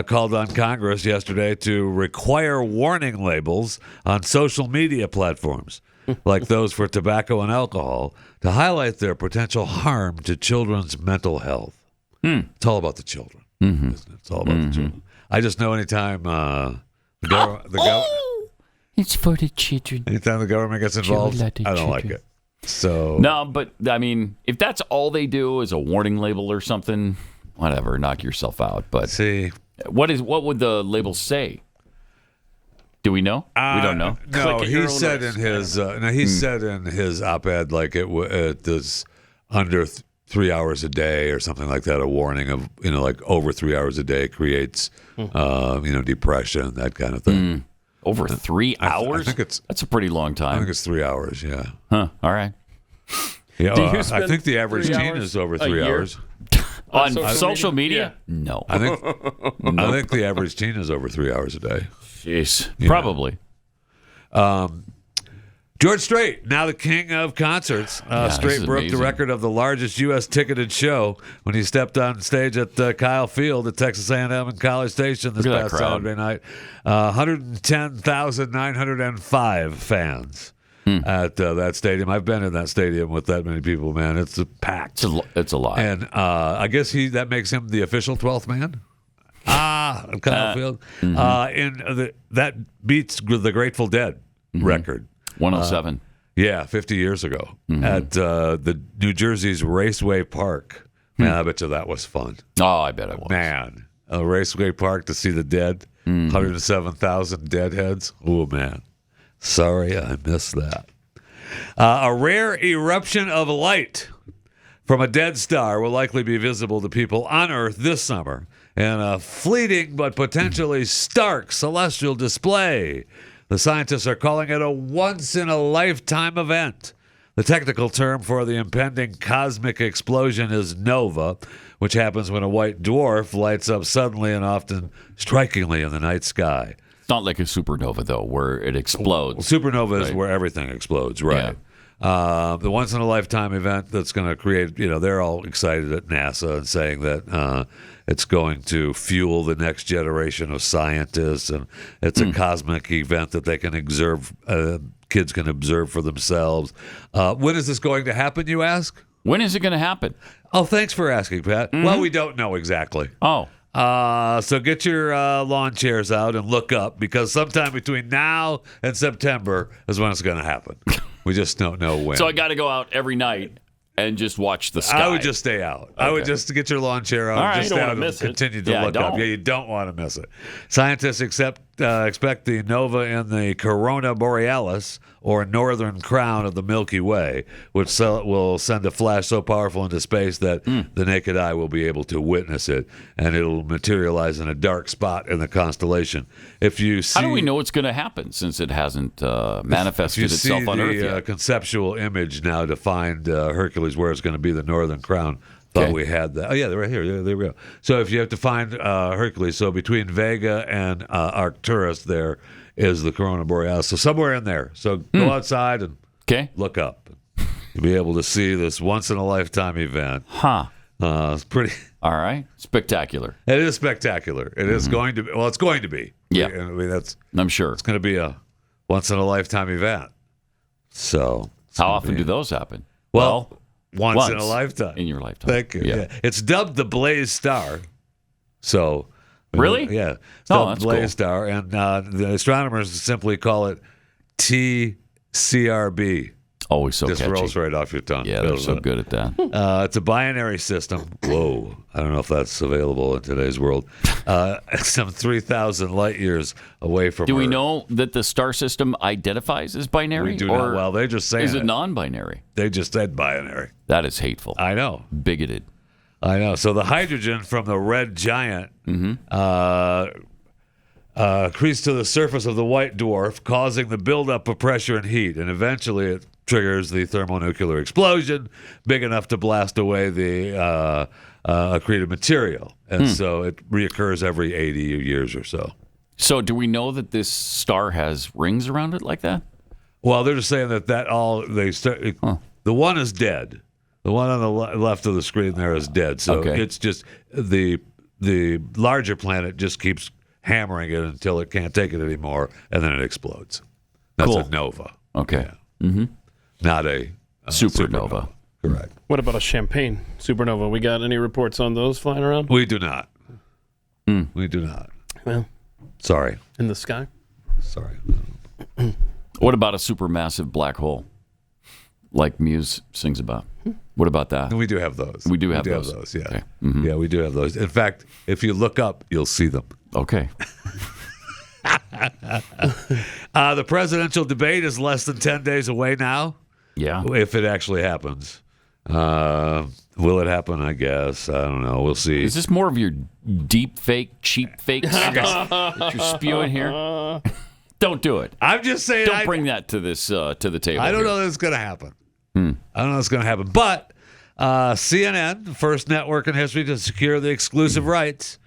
called on Congress yesterday to require warning labels on social media platforms, like those for tobacco and alcohol, to highlight their potential harm to children's mental health. It's all about the children, isn't it? It's all about the children. I just know anytime it's for the children. Anytime the government gets involved, I don't like it. So no, but I mean, if that's all they do is a warning label or something, whatever, knock yourself out. But see, what would the label say? Do we know? We don't know. No, he said in his said in his op-ed like it was under 3 hours a day or something like that. A warning of like over 3 hours a day creates depression, that kind of thing. Over 3 hours? I think that's a pretty long time. I think it's 3 hours. Yeah. Huh. All right. Yeah. I think the average teen is over 3 hours. On social media? No. I think the average teen is over 3 hours a day. Jeez. Yeah. Probably. George Strait, now the king of concerts. Strait broke the record of the largest U.S. ticketed show when he stepped on stage at Kyle Field at Texas A&M and College Station this past Saturday night. 110,905 fans at that stadium. I've been in that stadium with that many people, man. It's packed. It's a lot. And I guess that makes him the official 12th man. Kyle Field. That beats the Grateful Dead record. 107. 50 years ago at the New Jersey's Raceway Park. Man, I bet you that was fun. Oh, I bet it was. Man, a Raceway Park to see the Dead. 107,000 deadheads. Oh, man. Sorry, I missed that. A rare eruption of light from a dead star will likely be visible to people on Earth this summer in a fleeting but potentially stark celestial display. The scientists are calling it a once-in-a-lifetime event. The technical term for the impending cosmic explosion is nova, which happens when a white dwarf lights up suddenly and often strikingly in the night sky. It's not like a supernova, though, where it explodes. Supernova is where everything explodes, right? Yeah. The once-in-a-lifetime event that's going to create, they're all excited at NASA and saying that it's going to fuel the next generation of scientists, and it's a cosmic event that they can observe. Kids can observe for themselves. When is this going to happen, you ask? When is it going to happen? Oh, thanks for asking, Pat. Well, we don't know exactly. Oh. So get your lawn chairs out and look up, because sometime between now and September is when it's going to happen. We just don't know when. So I got to go out every night and just watch the sky. I would just stay out. Okay. I would just get your lawn chair out and just stay out and continue to look up. Yeah, you don't want to miss it. Scientists expect the nova in the Corona Borealis, or northern crown of the Milky Way, which will send a flash so powerful into space that the naked eye will be able to witness it, and it'll materialize in a dark spot in the constellation. If you see, how do we know it's going to happen, since it hasn't manifested itself on Earth yet? Conceptual image now to find Hercules, where it's going to be the northern crown. Thought we had that. Oh, yeah, they're right here. There we go. So if you have to find Hercules, so between Vega and Arcturus, there is the Corona Borealis. So somewhere in there. So go outside and look up. You'll be able to see this once-in-a-lifetime event. It's pretty... All right. Spectacular. It is spectacular. It is going to be. Well, it's going to be. Yeah. I mean, I'm sure. It's going to be a once-in-a-lifetime event. So... How often do those happen? Well, once in a lifetime. In your lifetime. Thank you. Yeah. It's dubbed the Blaze Star. So... Really? Yeah. It's that's Blaze cool. Star, and the astronomers simply call it TCRB. Always so just catchy. rolls right off your tongue. Yeah, they're so good at that. It's a binary system. Whoa. I don't know if that's available in today's world. Some 3,000 light years away from Do we Earth. know that the star system identifies as binary? We do or not. Well, they just say is it non-binary? They just said binary. That is hateful. I know. Bigoted. I know. So the hydrogen from the red giant accretes to the surface of the white dwarf, causing the buildup of pressure and heat, and eventually it triggers the thermonuclear explosion, big enough to blast away the accreted material. And so it reoccurs every 80 years or so. So do we know that this star has rings around it like that? Well, they're just saying the one is dead. The one on the left of the screen there is dead. So it's just the larger planet just keeps hammering it until it can't take it anymore, and then it explodes. That's a nova. Okay. Yeah. Not a supernova. Correct. What about a champagne supernova? We got any reports on those flying around? We do not. We do not. Well, sorry. In the sky? Sorry. What about a supermassive black hole, like Muse sings about? What about that? We do have those. We do have those. Yeah. Okay. Yeah, we do have those. In fact, if you look up, you'll see them. Okay. The presidential debate is less than 10 days away now. Yeah. If it actually happens. Will it happen? I guess. I don't know. We'll see. Is this more of your deep fake, cheap fake stuff that you're spewing here? Don't do it. I'm just saying. Don't bring that to this to the table. I don't know that it's going to happen. I don't know it's going to happen. But CNN, the first network in history to secure the exclusive rights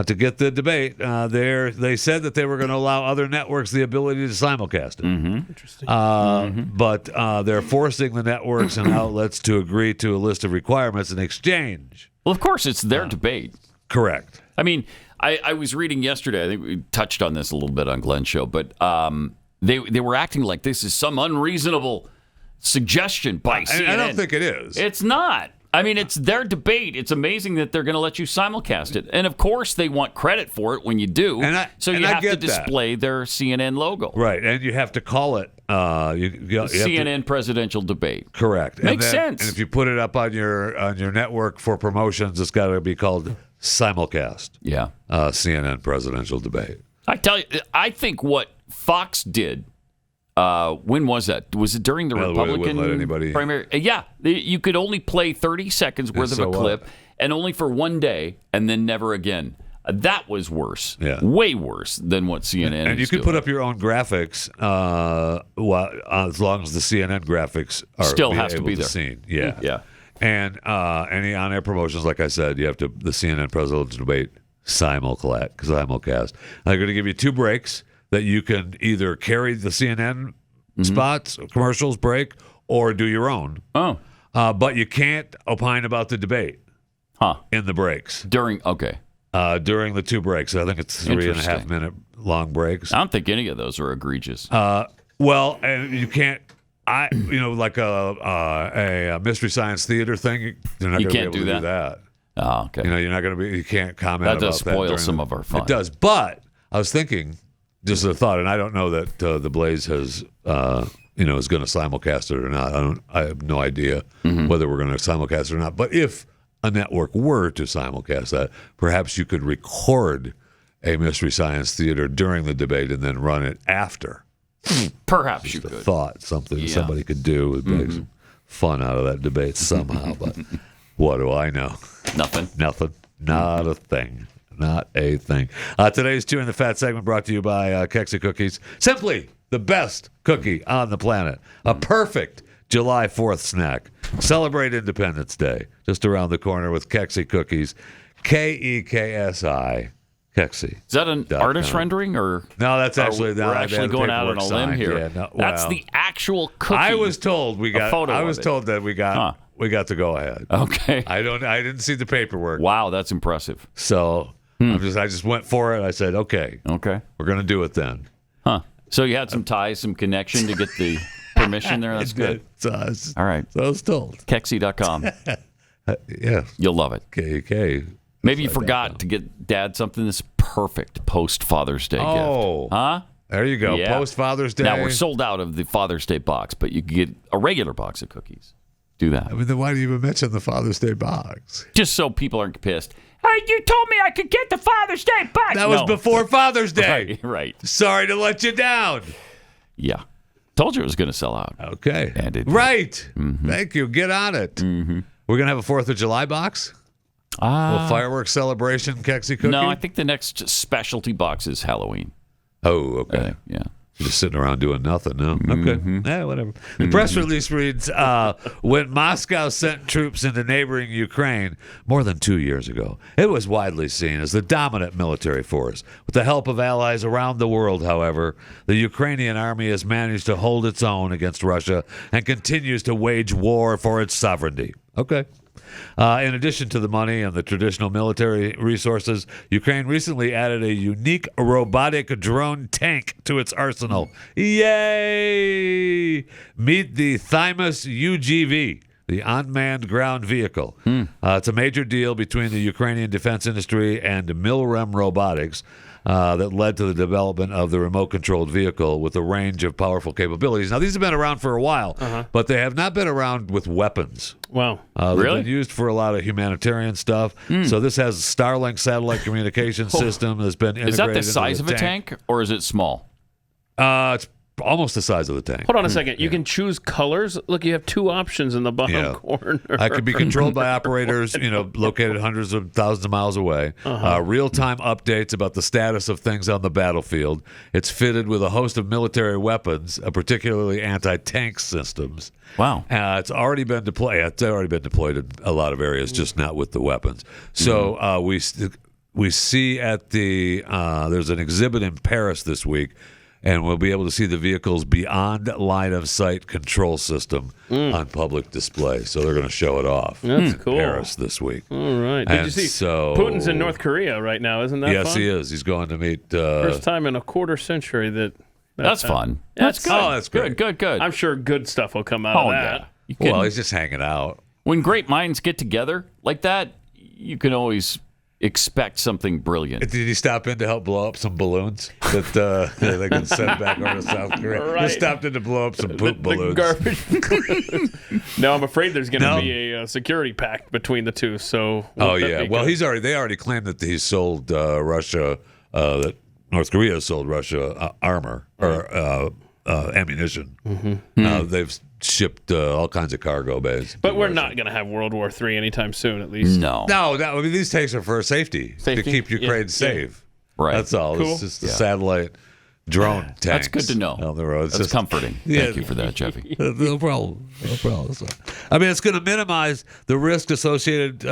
to get the debate, they said that they were going to allow other networks the ability to simulcast it. Interesting. But they're forcing the networks and outlets to agree to a list of requirements in exchange. Well, of course, it's their debate. Correct. I mean, I was reading yesterday, I think we touched on this a little bit on Glenn's show, but they were acting like this is some unreasonable suggestion by CNN. I don't think it is. It's not. I mean, it's their debate. It's amazing that they're going to let you simulcast it. And, of course, they want credit for it when you do. So you have to display their CNN logo. Right, and you have to call it CNN presidential debate. Correct. Makes sense. And if you put it up on your network for promotions, it's got to be called simulcast. Yeah. CNN presidential debate. I tell you, I think what Fox did, when was that? Was it during the Republican primary? Yeah. You could only play 30 seconds worth of a clip, and only for one day, and then never again. That was worse. Yeah. Way worse than what CNN And you could put up your own graphics as long as the CNN graphics are still has to be there. Seen. Yeah. Yeah. And any on-air promotions, like I said, you have to the CNN presidential debate simulcast. They're going to give you 2 breaks that you can either carry the CNN spots, commercials break, or do your own. Oh. But you can't opine about the debate in the breaks. During the 2 breaks. I think it's 3.5 minute long breaks. I don't think any of those are egregious. Well, and you can't. Like a mystery science theater thing. You're not going to be able to do that. Oh, okay. You're not going to be. You can't comment. That does about spoil that some of our fun. It does. But I was thinking, just a thought, and I don't know that the Blaze has, is going to simulcast it or not. I have no idea whether we're going to simulcast it or not. But if a network were to simulcast that, perhaps you could record a mystery science theater during the debate and then run it after. Perhaps just you could. Thought something somebody could do would make some fun out of that debate somehow. But what do I know? Nothing. Not a thing. Not a thing. Today's Chewing the Fat segment brought to you by Kexi Cookies. Simply the best cookie on the planet. A perfect July 4th snack. Celebrate Independence Day. Just around the corner with Kexi Cookies. Kexi. Kexi. Is that an artist rendering, or no? That's actually we're actually going out on a limb here. Yeah, that's the actual cookie. I was told we got. I was told that we got to go ahead. Okay. I didn't see the paperwork. Wow, that's impressive. So I just went for it. I said, okay, we're going to do it then. Huh? So you had some ties, some connection to get the permission there. That's good. All right. So I was told. Kexi.com. Yeah, you'll love it. KK. Maybe you forgot to get Dad something that's perfect post Father's Day gift. Huh? There you go. Yeah. Post Father's Day. Now, we're sold out of the Father's Day box, but you can get a regular box of cookies. Do that. I mean, then why do you even mention the Father's Day box? Just so people aren't pissed. Hey, you told me I could get the Father's Day box. That was before Father's Day. Right. Sorry to let you down. Yeah. Told you it was going to sell out. Okay. And it right. Mm-hmm. Thank you. Get on it. Mm-hmm. We're going to have a 4th of July box? A fireworks celebration, Kexi Cookie? No, I think the next specialty box is Halloween. Oh, okay. Yeah. Just sitting around doing nothing, no? Mm-hmm. Okay. Yeah, whatever. The press release reads, when Moscow sent troops into neighboring Ukraine more than 2 years ago, it was widely seen as the dominant military force. With the help of allies around the world, however, the Ukrainian army has managed to hold its own against Russia and continues to wage war for its sovereignty. Okay. In addition to the money and the traditional military resources, Ukraine recently added a unique robotic drone tank to its arsenal. Yay! Meet the Thymus UGV, the unmanned ground vehicle. It's a major deal between the Ukrainian defense industry and Milrem Robotics that led to the development of the remote-controlled vehicle with a range of powerful capabilities. Now, these have been around for a while, but they have not been around with weapons. Wow. They've been used for a lot of humanitarian stuff. So this has a Starlink satellite communication system that's been integrated. Is that the size into of a tank, or is it small? It's almost the size of the tank. Hold on a second. You can choose colors. Look, you have 2 options in the bottom corner. It can be controlled by operators, located hundreds of thousands of miles away. Real-time updates about the status of things on the battlefield. It's fitted with a host of military weapons, particularly anti-tank systems. Wow. It's already been deployed. It's already been deployed in a lot of areas, just not with the weapons. So we see at the there's an exhibit in Paris this week. And we'll be able to see the vehicle's beyond line of sight control system on public display. So they're going to show it off That's in cool. Paris this week. All right. Did you see? Putin's in North Korea right now, isn't that fun? Yes, he is. He's going to meet. First time in a quarter century that's fun. That's good. Oh, that's great. Good. I'm sure good stuff will come out of that. Yeah. Well, he's just hanging out. When great minds get together like that, you can always expect something brilliant. Did he stop in to help blow up some balloons that they can send back over to South Korea? Right. He stopped in to blow up some poop balloons. Garbage. No, I'm afraid there's going to be a security pact between the two. So. Well, they already claimed that he sold Russia that North Korea has sold Russia armor or ammunition. They've shipped all kinds of cargo bays. But we're not going to have World War III anytime soon, at least. No. These tanks are for safety? To keep Ukraine safe. Right. That's all. Cool. It's just the satellite drone tanks. That's good to know. On the road. That's comforting. Thank you for that, Jeffy. No problem. I mean, it's going to minimize the risk associated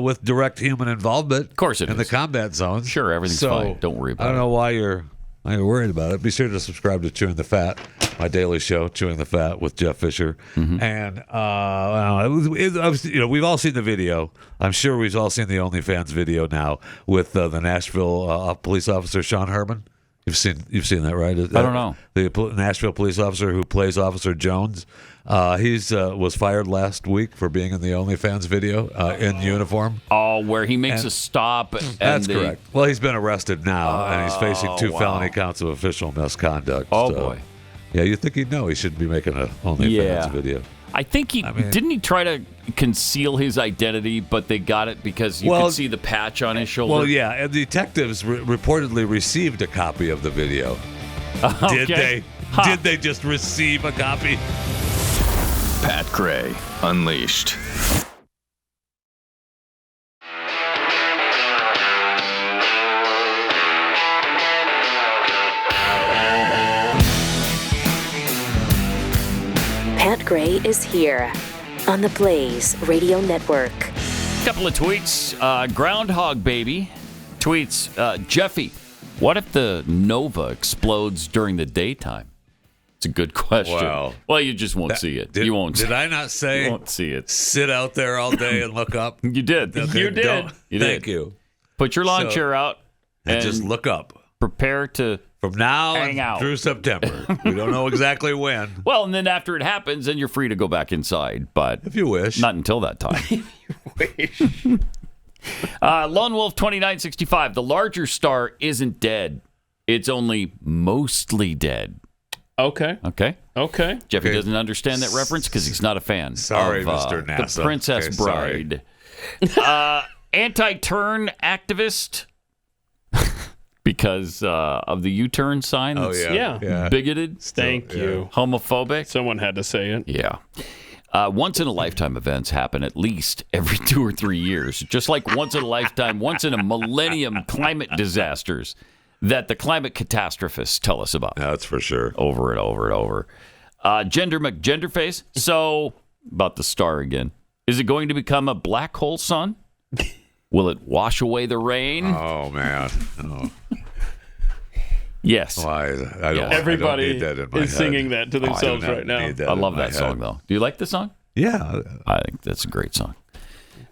with direct human involvement. Of course it in is. the combat zones. Sure, everything's fine. Don't worry about it. I don't know why you're worried about it. Be sure to subscribe to Chewing the Fat, my daily show, Chewing the Fat with Jeff Fisher. And we've all seen the video. I'm sure we've all seen the OnlyFans video now with the Nashville police officer Sean Herman. You've seen that, right? I don't know. The Nashville police officer who plays Officer Jones. He's was fired last week for being in the OnlyFans video in uniform. Oh, where he makes a stop. That's correct. Well, he's been arrested now, and he's facing 2 felony counts of official misconduct. Oh, boy. Yeah, you think he'd know he shouldn't be making an OnlyFans video. I think didn't he try to conceal his identity, but they got it because you could see the patch on his shoulder? Well, yeah, and detectives reportedly received a copy of the video. Okay. Did they? Did they just receive a copy? Pat Gray Unleashed. Pat Gray is here on the Blaze Radio Network. Couple of tweets. Groundhog Baby tweets, Jeffy, what if the Nova explodes during the daytime? It's a good question. Wow. Well, you just won't see it. You won't. Did I not say? You won't see it. Sit out there all day and look up. You did. Okay, You did. Thank you. Put your lawn chair out and just look up. Prepare to from now hang out through September. We don't know exactly when. Well, and then after it happens, then you're free to go back inside. But if you wish, not until that time. Lone Wolf 2965. The larger star isn't dead. It's only mostly dead. Okay. Jeffy doesn't understand that reference because he's not a fan. Sorry, of, Mr. NASA. The Princess Bride. Anti-turn activist because of the U-turn sign. Oh, yeah. Bigoted. Thank you. Homophobic. Someone had to say it. Yeah. Once-in-a-lifetime events happen at least every 2 or 3 years, just like once-in-a-lifetime, once-in-a-millennium climate disasters that the climate catastrophists tell us about. That's for sure. Over and over and over. Gender McGenderface. So, about the star again. Is it going to become a black hole sun? Will it wash away the rain? Oh, man. Oh. Yes. Why? Everybody I don't need that in my is head. singing that to themselves right now. I love that song, though. Do you like the song? Yeah. I think that's a great song.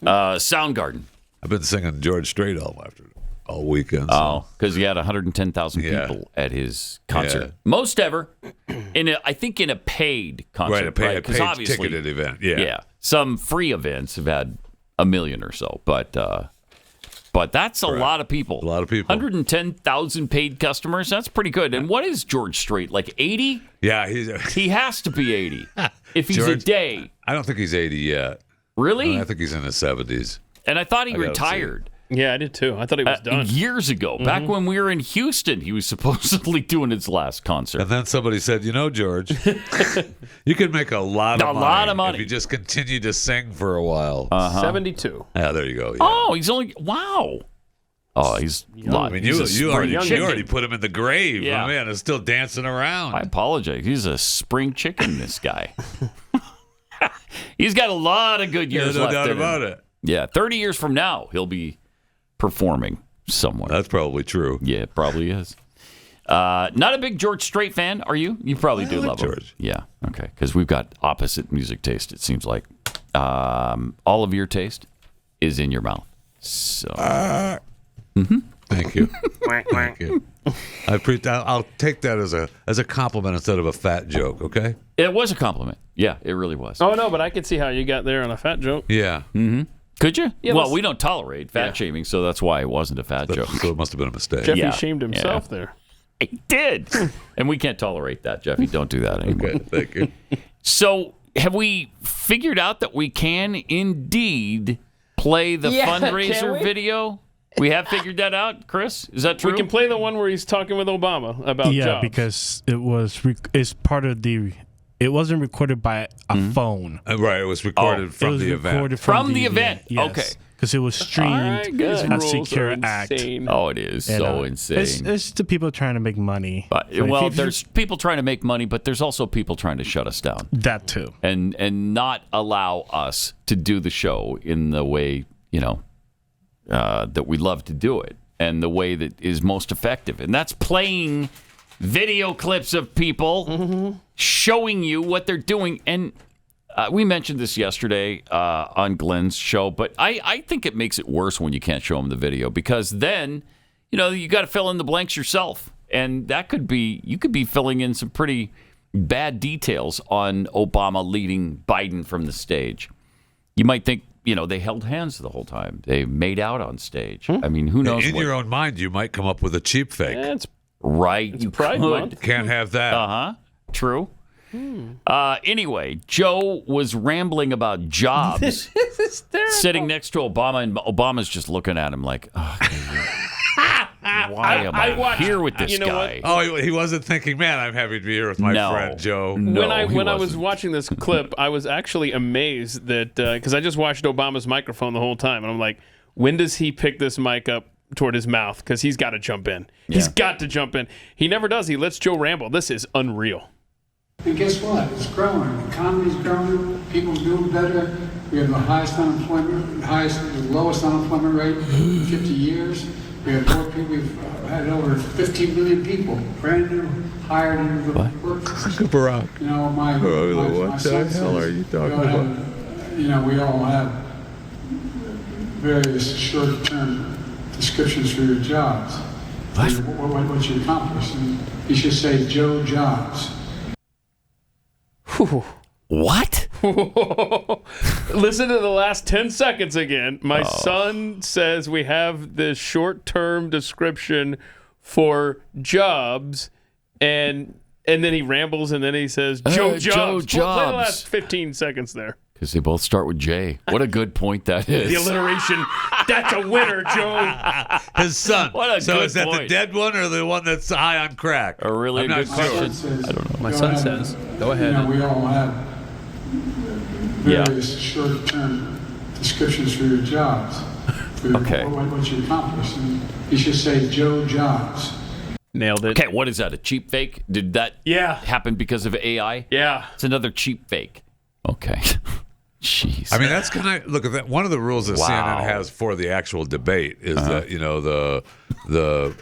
Soundgarden. I've been singing George Strait all weekend. So. Oh, because he had 110,000 people at his concert. Yeah. Most ever, I think in a paid concert. Right, a paid obviously, ticketed event. Yeah. Some free events have had 1 million or so, but that's a lot of people. 110,000 paid customers. That's pretty good. And what is George Strait, like 80? Yeah, he has to be 80 if he's a day. I don't think he's 80 yet. Really? I think he's in his 70s. And I thought he retired. Yeah, I did too. I thought he was done. Years ago, back when we were in Houston, he was supposedly doing his last concert. And then somebody said, George, you could make a lot of money if you just continue to sing for a while. 72. Yeah, there you go. Yeah. Oh, he's only, wow. Oh, he's I mean, you already put him in the grave. Yeah. Oh, man, is still dancing around. I apologize. He's a spring chicken, this guy. He's got a lot of good years left. No doubt in about him. it. Yeah, 30 years from now, he'll be performing somewhere. That's probably true. Yeah, it probably is. Not a big George Strait fan, are you? You probably do love George. him. Yeah, okay, because we've got opposite music taste, it seems like. All of your taste is in your mouth. So, Thank you. Thank you. I'll take that as a compliment instead of a fat joke, okay? It was a compliment. Yeah, it really was. Oh, no, but I could see how you got there on a fat joke. Yeah. Mm-hmm. Could you? Yeah, well, we don't tolerate fat shaming, so that's why it wasn't a fat joke. So it must have been a mistake. Jeffy shamed himself there. He did. And we can't tolerate that, Jeffy. Don't do that anymore. Okay, thank you. So have we figured out that we can indeed play the fundraiser video? We have figured that out, Chris? Is that true? We can play the one where he's talking with Obama about jobs. Yeah, because it's part of the... It wasn't recorded by a phone. Right, it was recorded from the event. From the event. Yes. Okay. Because it was streamed at Secure Act. Oh, it is so insane. It's the people trying to make money. But, there's people trying to make money, but there's also people trying to shut us down. That too. And not allow us to do the show in the way, that we love to do it and the way that is most effective. And that's playing video clips of people showing you what they're doing. And we mentioned this yesterday on Glenn's show, but I think it makes it worse when you can't show them the video because then, you got to fill in the blanks yourself. And that could be, you could be filling in some pretty bad details on Obama leading Biden from the stage. You might think, they held hands the whole time. They made out on stage. I mean, who knows? In your own mind, you might come up with a cheap fake. Yeah, right. It's Pride Month. Can't have that. Uh-huh. True. Anyway, Joe was rambling about jobs. This is terrible. Sitting next to Obama, and Obama's just looking at him like, why am I here with this guy? Oh, he wasn't thinking, man, I'm happy to be here with my friend Joe. No, when I was watching this clip, I was actually amazed that, because I just watched Obama's microphone the whole time, and I'm like, when does he pick this mic up toward his mouth? Because he's got to jump in. Yeah. He's got to jump in. He never does. He lets Joe ramble. This is unreal. And guess what? It's growing. The economy's growing. People doing better. We have the highest unemployment, the lowest unemployment rate in 50 years. We have more people. We've had over 15 million people brand new hired into the workforce. Barack. My what son the hell are you talking about? We all have various short-term descriptions for your jobs. What you accomplished. And you should say Joe Jobs. What? Listen to the last 10 seconds again. My son says we have this short-term description for jobs, and then he rambles, and then he says, Joe Jobs. Joe Play the Jobs. last 15 seconds there. Because they both start with J. What a good point that is. The alliteration, that's a winner, Joe. His son. What a so good is that point. the dead one or the one that's high on crack? A really good question. Says, I don't know. My son says, go ahead. You know, we all have various short-term descriptions for your jobs, for Okay. what you accomplished. And you should say Joe Jobs. Nailed it. Okay, what is that? A cheap fake? Did that happen because of AI? Yeah. It's another cheap fake. Okay. Jeez. I mean, that's kind of look at that. One of the rules that CNN has for the actual debate is that the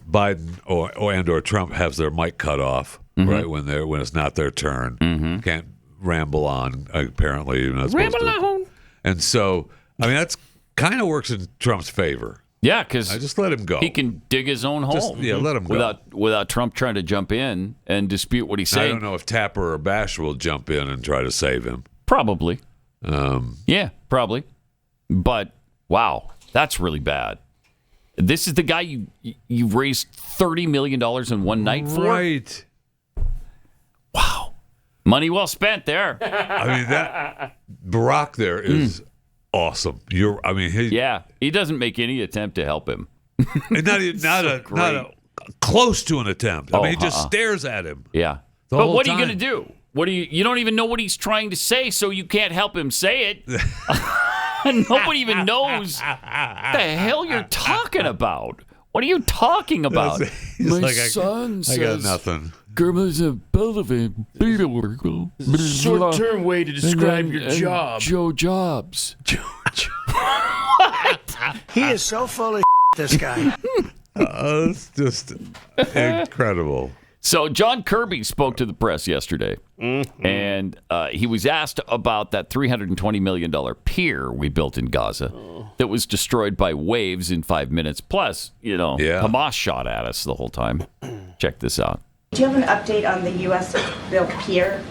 Biden or Trump has their mic cut off right when it's not their turn. Can't ramble on. Apparently, you're not supposed to. Ramble on. And so, I mean, that's kind of works in Trump's favor. Yeah, because I just let him go. He can dig his own hole. Let him go without Trump trying to jump in and dispute what he's saying. I don't know if Tapper or Bash will jump in and try to save him. Probably. Yeah, probably. But wow, that's really bad. This is the guy you raised $30 million in one night for? Right. Wow. Money well spent there. I mean, that Barack there is awesome. He doesn't make any attempt to help him. And not a close to an attempt. I mean, he just stares at him. Yeah. But what are you going to do? You don't even know what he's trying to say, so you can't help him say it. Nobody even knows what the hell you're talking about. What are you talking about? My son says, I got nothing. Short-term way to describe your job. Joe Jobs. What? He is so full of this guy. It's just incredible. So John Kirby spoke to the press yesterday, and he was asked about that $320 million pier we built in Gaza that was destroyed by waves in 5 minutes. Plus, Hamas shot at us the whole time. Check this out. Do you have an update on the U.S.-built pier,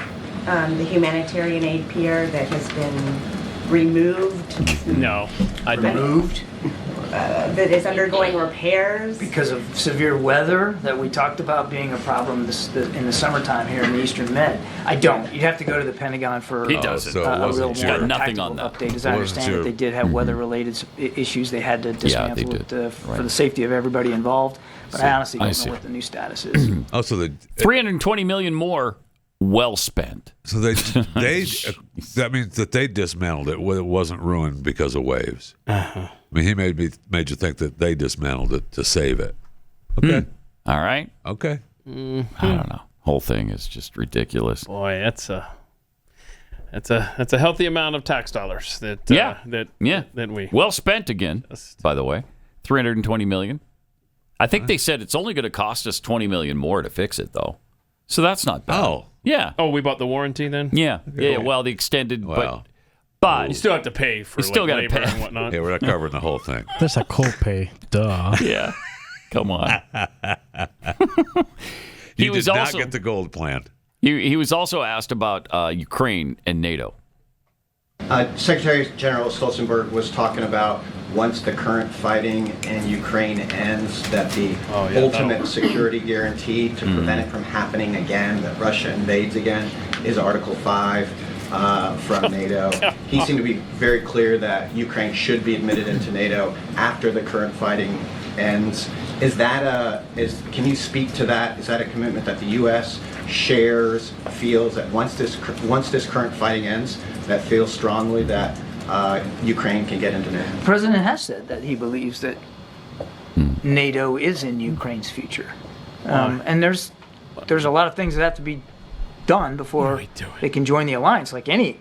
the humanitarian aid pier that has been removed? No. Removed? That is undergoing repairs? Because of severe weather that we talked about being a problem in the summertime here in the Eastern Med. I don't. You'd have to go to the Pentagon for a real more tactical update. As I understand it, they did have weather-related issues they had to dismantle for the safety of everybody involved. But I honestly don't know what the new status is. $320 million more. Well spent. So that means that they dismantled it. It wasn't ruined because of waves. I mean, he made you think that they dismantled it to save it. Okay. All right. Okay. I don't know. Whole thing is just ridiculous. Boy, that's a healthy amount of tax dollars that we well spent again. By the way, $320 million. I think they said it's only going to cost us $20 million more to fix it, though. So that's not bad. Oh. Yeah. Oh, we bought the warranty then? Yeah. Yeah. Well, the extended, but you still have to pay for labor and whatnot. Yeah, we're not covering the whole thing. There's a copay. Duh. Yeah. Come on. He did not get the gold plan. He was also asked about Ukraine and NATO. Secretary General Stoltenberg was talking about once the current fighting in Ukraine ends, that the ultimate security guarantee to prevent it from happening again, that Russia invades again, is Article 5 from NATO. He seemed to be very clear that Ukraine should be admitted into NATO after the current fighting ends. Can you speak to that? Is that a commitment that the U.S. shares, feels that once this current fighting ends, that feels strongly that Ukraine can get into NATO? The president has said that he believes that NATO is in Ukraine's future. And there's a lot of things that have to be done before they can join the alliance, like any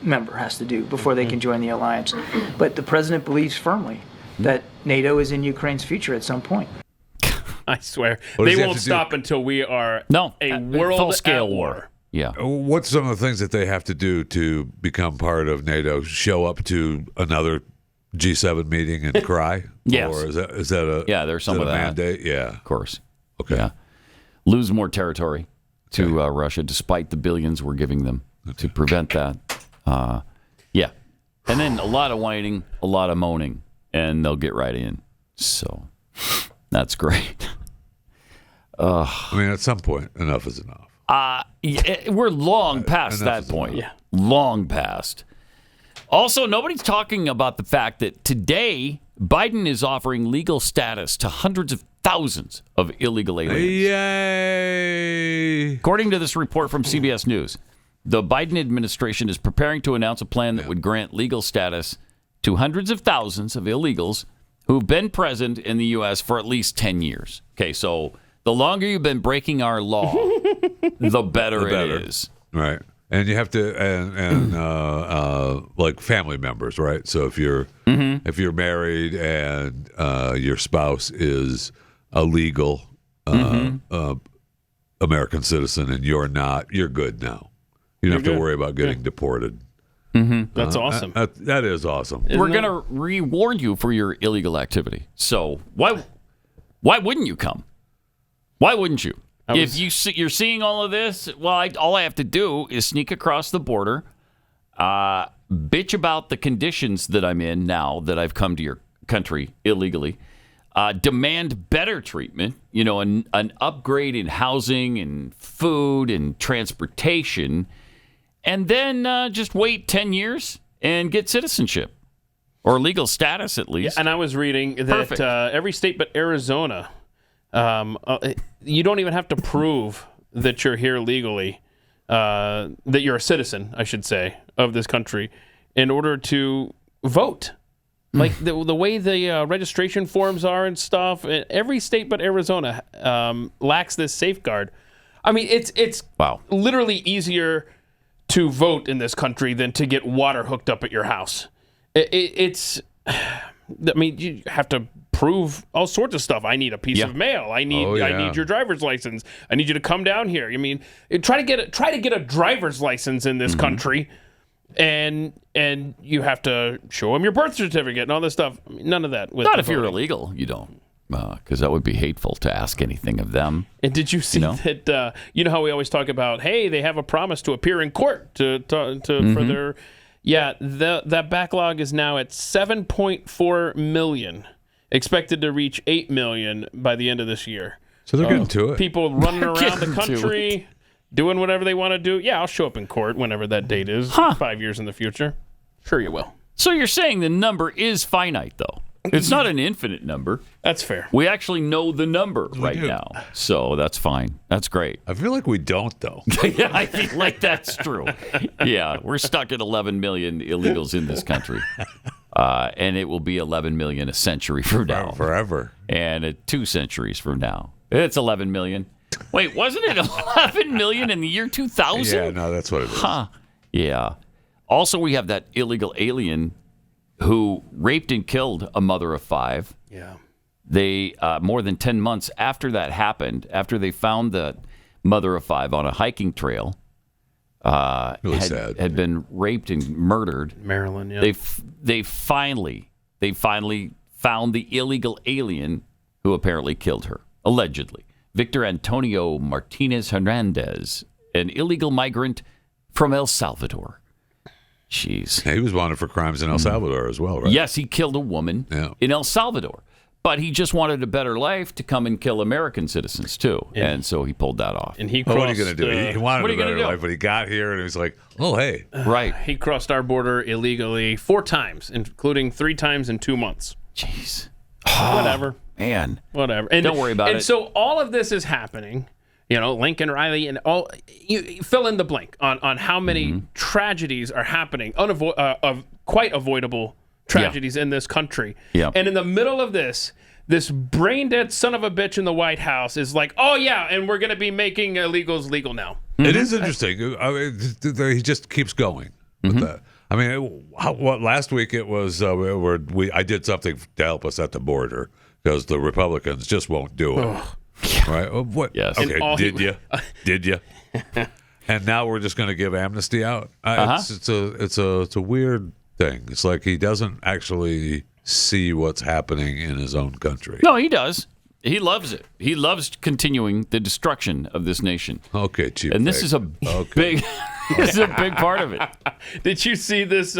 member has to do before they can join the alliance. But the president believes firmly that NATO is in Ukraine's future at some point. I swear. They won't stop until we are a world full-scale war. Yeah. What's some of the things that they have to do to become part of NATO? Show up to another G7 meeting and cry? Yes. Or is that there's some of that mandate? Yeah. Of course. Okay. Yeah. Lose more territory to Russia, despite the billions we're giving them to prevent that. Yeah. And then a lot of whining, a lot of moaning, and they'll get right in. So that's great. I mean, at some point, enough is enough. We're long past that point. Yeah. Long past. Also, nobody's talking about the fact that today Biden is offering legal status to hundreds of thousands of illegal aliens. Yay! According to this report from CBS News, the Biden administration is preparing to announce a plan that would grant legal status to hundreds of thousands of illegals who've been present in the U.S. for at least 10 years. Okay, so the longer you've been breaking our law, the better it is. Right. And you have to, like family members, right? So if you're married and your spouse is a legal American citizen and you're not, you're good now. You don't have to worry about getting deported. That's awesome. That is awesome. We're going to reward you for your illegal activity. So why wouldn't you come? Why wouldn't you? If you're seeing all of this, well, all I have to do is sneak across the border, bitch about the conditions that I'm in now that I've come to your country illegally, demand better treatment, an upgrade in housing and food and transportation, and then just wait 10 years and get citizenship or legal status at least. Yeah, and I was reading that every state but Arizona, you don't even have to prove that you're here legally, that you're a citizen, I should say, of this country in order to vote. Like the way the registration forms are and stuff, every state but Arizona lacks this safeguard. I mean, it's literally easier to vote in this country than to get water hooked up at your house. You have to prove all sorts of stuff. I need a piece of mail. I need your driver's license. I need you to come down here. I mean, try to get a driver's license in this country, and you have to show them your birth certificate and all this stuff. I mean, none of that. Not if you're illegal, you don't, because that would be hateful to ask anything of them. And did you see that? You know how we always talk about, hey, they have a promise to appear in court for their. Yeah, that backlog is now at 7.4 million, expected to reach 8 million by the end of this year. So they're getting to it. People running around the country, doing whatever they want to do. Yeah, I'll show up in court whenever that date is, 5 years in the future. Sure you will. So you're saying the number is finite, though. It's not an infinite number. That's fair. We actually know the number right now. So that's fine. That's great. I feel like we don't, though. Yeah, I feel like that's true. Yeah, we're stuck at 11 million illegals in this country. And it will be 11 million a century from now. Forever. And 2 centuries from now. It's 11 million. Wait, wasn't it 11 million in the year 2000? Yeah, no, that's what it is. Yeah. Also, we have that illegal alien who raped and killed a mother of 5. Yeah. They, more than 10 months after that happened, after they found the mother of 5 on a hiking trail, had been raped and murdered. Maryland, yeah. They finally found the illegal alien who apparently killed her, allegedly. Victor Antonio Martinez Hernandez, an illegal migrant from El Salvador. Jeez. He was wanted for crimes in El Salvador as well, right? Yes, he killed a woman in El Salvador. But he just wanted a better life to come and kill American citizens, too. And so he pulled that off. And he crossed, what are you going to do? He wanted a better life, but he got here and he was like, oh, hey. Right. He crossed our border illegally 4 times, including 3 times in 2 months. Jeez. Whatever. Man. Whatever. And, don't worry about it. And so all of this is happening. Lincoln Riley and all. You fill in the blank on how many tragedies are happening, quite avoidable tragedies in this country. Yeah. And in the middle of this brain dead son of a bitch in the White House is like, oh yeah, and we're going to be making illegals legal now. It is interesting. He just keeps going with that. I mean, last week it was I did something to help us at the border because the Republicans just won't do it. Right? What? Yes. Okay. Did you? And now we're just going to give amnesty out. It's a weird thing. It's like he doesn't actually see what's happening in his own country. No, he does. He loves it. He loves continuing the destruction of this nation. Okay, Chief. And this is a big. This is a big part of it. Did you see this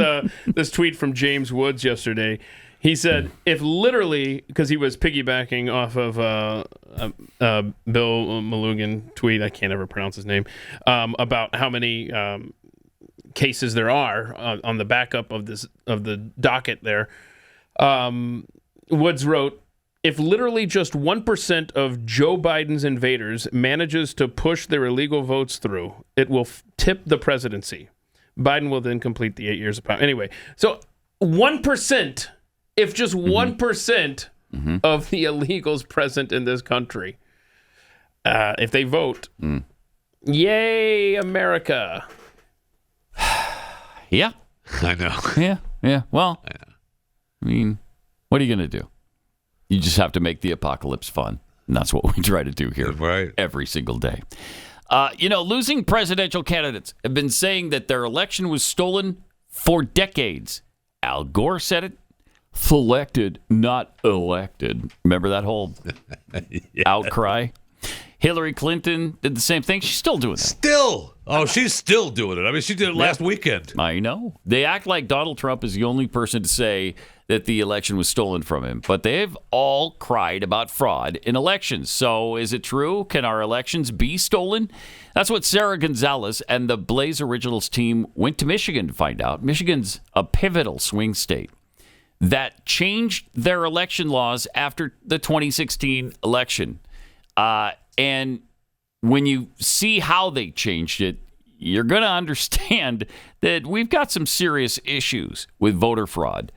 this tweet from James Woods yesterday? He said, if literally, because he was piggybacking off of Bill Malugin tweet, I can't ever pronounce his name, about how many cases there are on the backup of the docket there. Woods wrote, if literally just 1% of Joe Biden's invaders manages to push their illegal votes through, it will tip the presidency. Biden will then complete the 8 years of power. Anyway, so 1%, if just 1% of the illegals present in this country, if they vote, yay, America. Yeah. I know. Yeah. Well, I mean, what are you going to do? You just have to make the apocalypse fun. And that's what we try to do here every single day. Losing presidential candidates have been saying that their election was stolen for decades. Al Gore said it. Selected, not elected. Remember that whole outcry? Hillary Clinton did the same thing. She's still doing that. Still? Oh, she's still doing it. I mean, she did it last weekend. I know. They act like Donald Trump is the only person to say that the election was stolen from him. But they've all cried about fraud in elections. So is it true? Can our elections be stolen? That's what Sarah Gonzalez and the Blaze Originals team went to Michigan to find out. Michigan's a pivotal swing state that changed their election laws after the 2016 election. And when you see how they changed it, you're going to understand that we've got some serious issues with voter fraud.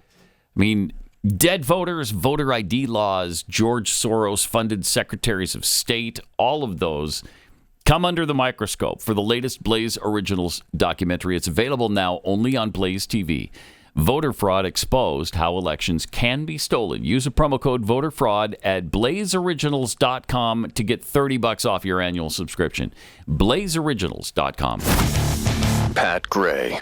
I mean, dead voters, voter ID laws, George Soros-funded secretaries of state, all of those come under the microscope for the latest Blaze Originals documentary. It's available now only on Blaze TV. Voter Fraud Exposed, How Elections Can Be Stolen. Use a promo code VOTERFRAUD at blazeoriginals.com to get $30 off your annual subscription. blazeoriginals.com. Pat Gray.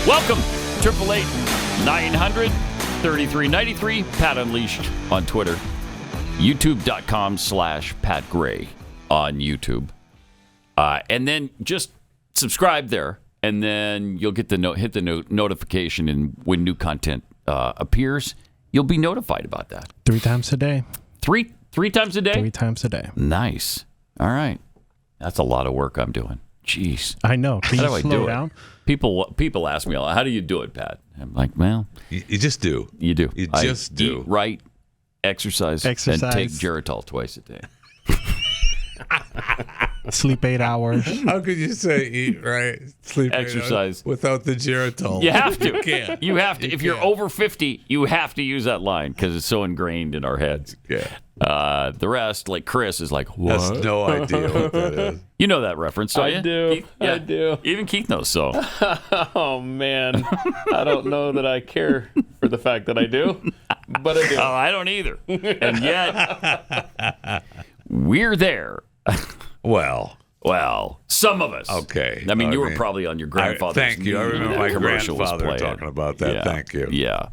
Welcome, 888-900-3393. Pat Unleashed on Twitter. YouTube.com/Pat Gray on YouTube. And then just subscribe there, and then you'll get hit the notification, and when new content appears, you'll be notified about that. 3 times a day. Three times a day? 3 times a day. Nice. All right. That's a lot of work I'm doing. Jeez. I know. Can how you do I slow do down? it? People ask me, how do you do it, Pat? I'm like, well, you just do. You do. You just do. Eat right, exercise, and take Geritol twice a day. Sleep 8 hours. How could you say eat right, sleep exercise 8 hours without the Geritol? You have to. You can't. You have to. If you're over 50, you have to use that line because it's so ingrained in our heads. Yeah. The rest, like Chris, is like, what? Has no idea what that is. You know that reference, don't you? I do. Keith? Yeah. I do. Even Keith knows so. Oh, man. I don't know that I care for the fact that I do, but I do. Oh, I don't either. And yet, we're there. Well, some of us. Okay. I mean, you were probably on your grandfather's thank you. I remember my grandfather talking about that. Yeah. Thank you. Yeah.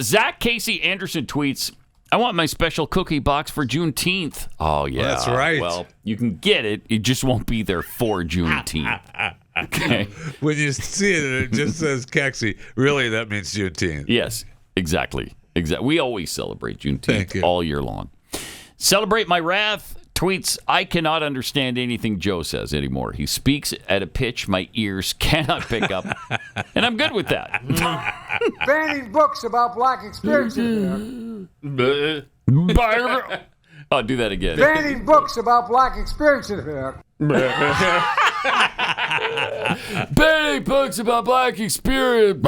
Zach Casey Anderson tweets, I want my special cookie box for Juneteenth. Oh, yeah. Well, that's right. Well, you can get it. It just won't be there for Juneteenth. Okay. When you see it and it just says Kexi, really that means Juneteenth. Yes, exactly. We always celebrate Juneteenth all year long. Celebrate my wrath. Tweets, I cannot understand anything Joe says anymore. He speaks at a pitch my ears cannot pick up, and I'm good with that. Banning books about black experiences. I'll do that again. Banning books about black experiences. Banning books about black experience.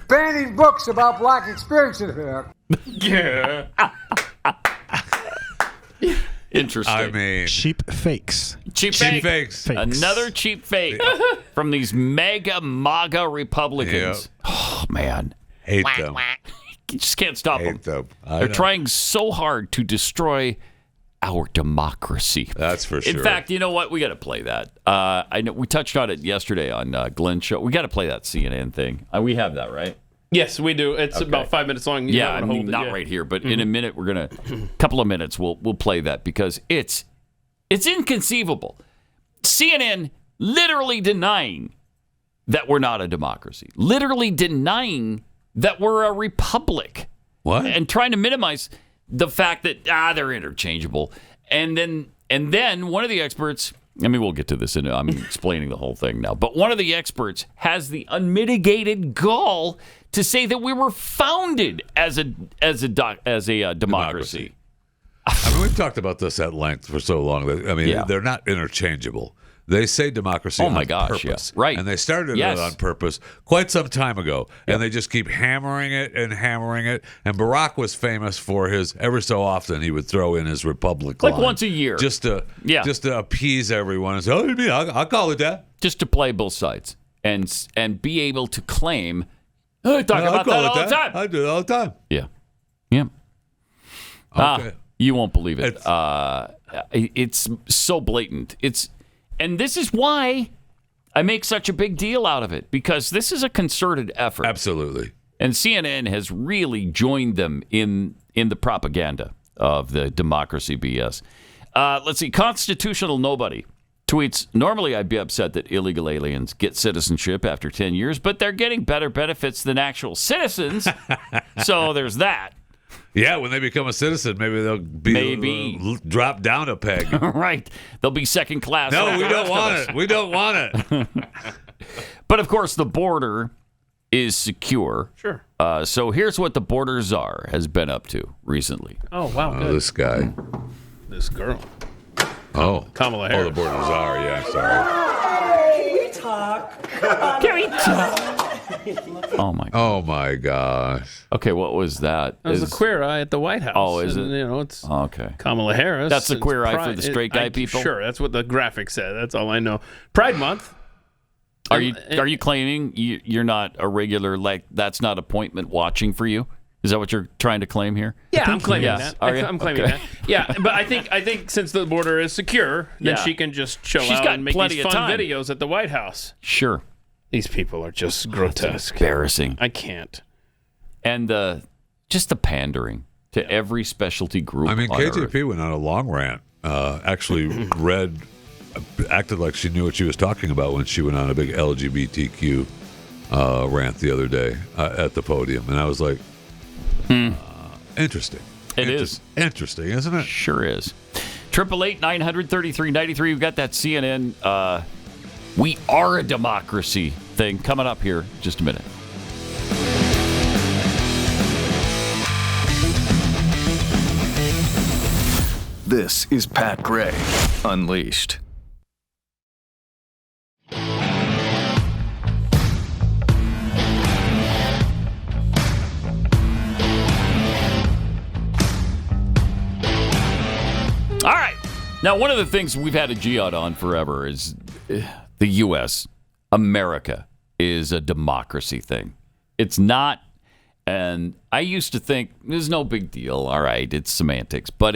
Banning books about black experiences. Yeah. Interesting. I mean, cheap fakes. Cheap fakes. Another cheap fake from these MAGA Republicans. Yep. Oh, man. Hate them. You just can't stop them. They're trying so hard to destroy our democracy. That's for sure. In fact, you know what? We got to play that. I know we touched on it yesterday on Glenn's show. We got to play that CNN thing. We have that, right? Yes, we do. It's about 5 minutes long. You I mean, not right here, but in a minute, we're gonna, couple of minutes, we'll play that because it's inconceivable. CNN literally denying that we're not a democracy, literally denying that we're a republic. What? And trying to minimize the fact that they're interchangeable. And then one of the experts, I mean, we'll get to this, and I'm explaining the whole thing now, but one of the experts has the unmitigated gall to say that we were founded as a democracy. I mean, we've talked about this at length for so long that they're not interchangeable. They say democracy on purpose. Yeah. Right. And they started it on purpose quite some time ago. And they just keep hammering it and hammering it. And Barack was famous for his, every so often, he would throw in his republic like line. Once a year. Just to appease everyone and say, I'll call it that. Just to play both sides and be able to claim, I talk about that all the time. I do it all the time. Yeah. Yeah. Okay. You won't believe it. It's so blatant. And this is why I make such a big deal out of it, because this is a concerted effort. Absolutely. And CNN has really joined them in the propaganda of the democracy BS. Let's see. Constitutional Nobody tweets, normally I'd be upset that illegal aliens get citizenship after 10 years, but they're getting better benefits than actual citizens. So there's that. Yeah, when they become a citizen, maybe they'll be drop down a peg. Right. They'll be second class. No, we don't want it. We don't want it. But, of course, the border is secure. Sure. So here's what the border czar has been up to recently. Oh, wow. Oh, this guy. This girl. Oh. Kamala Harris. Oh, the border czar. Yeah, sorry. Can we talk? Can we talk? Oh my gosh. Okay, what was that? It was a queer eye at the White House. Oh, is it? You know, it's okay. Kamala Harris. That's the queer eye for the straight guy people? Sure, that's what the graphic said. That's all I know. Pride Month. Are you claiming you're not a regular, like that's not appointment watching for you? Is that what you're trying to claim here? Yeah, I'm claiming that. I'm claiming Okay. that. Yeah, but I think since the border is secure, then she can just chill out and make these fun videos at the White House. Sure. These people are just grotesque. Embarrassing. I can't. And just the pandering to every specialty group. I mean, on KJP Earth. went on a long rant. Actually acted like she knew what she was talking about when she went on a big LGBTQ rant the other day at the podium. And I was like, interesting. It is. Interesting, isn't it? Sure is. 888-933-93. We've got that CNN We Are a Democracy thing coming up here in just a minute. This is Pat Gray Unleashed. All right. Now, one of the things we've had a G-out on forever is the U.S., America, is a democracy thing. It's not, and I used to think there's no big deal. All right, it's semantics. But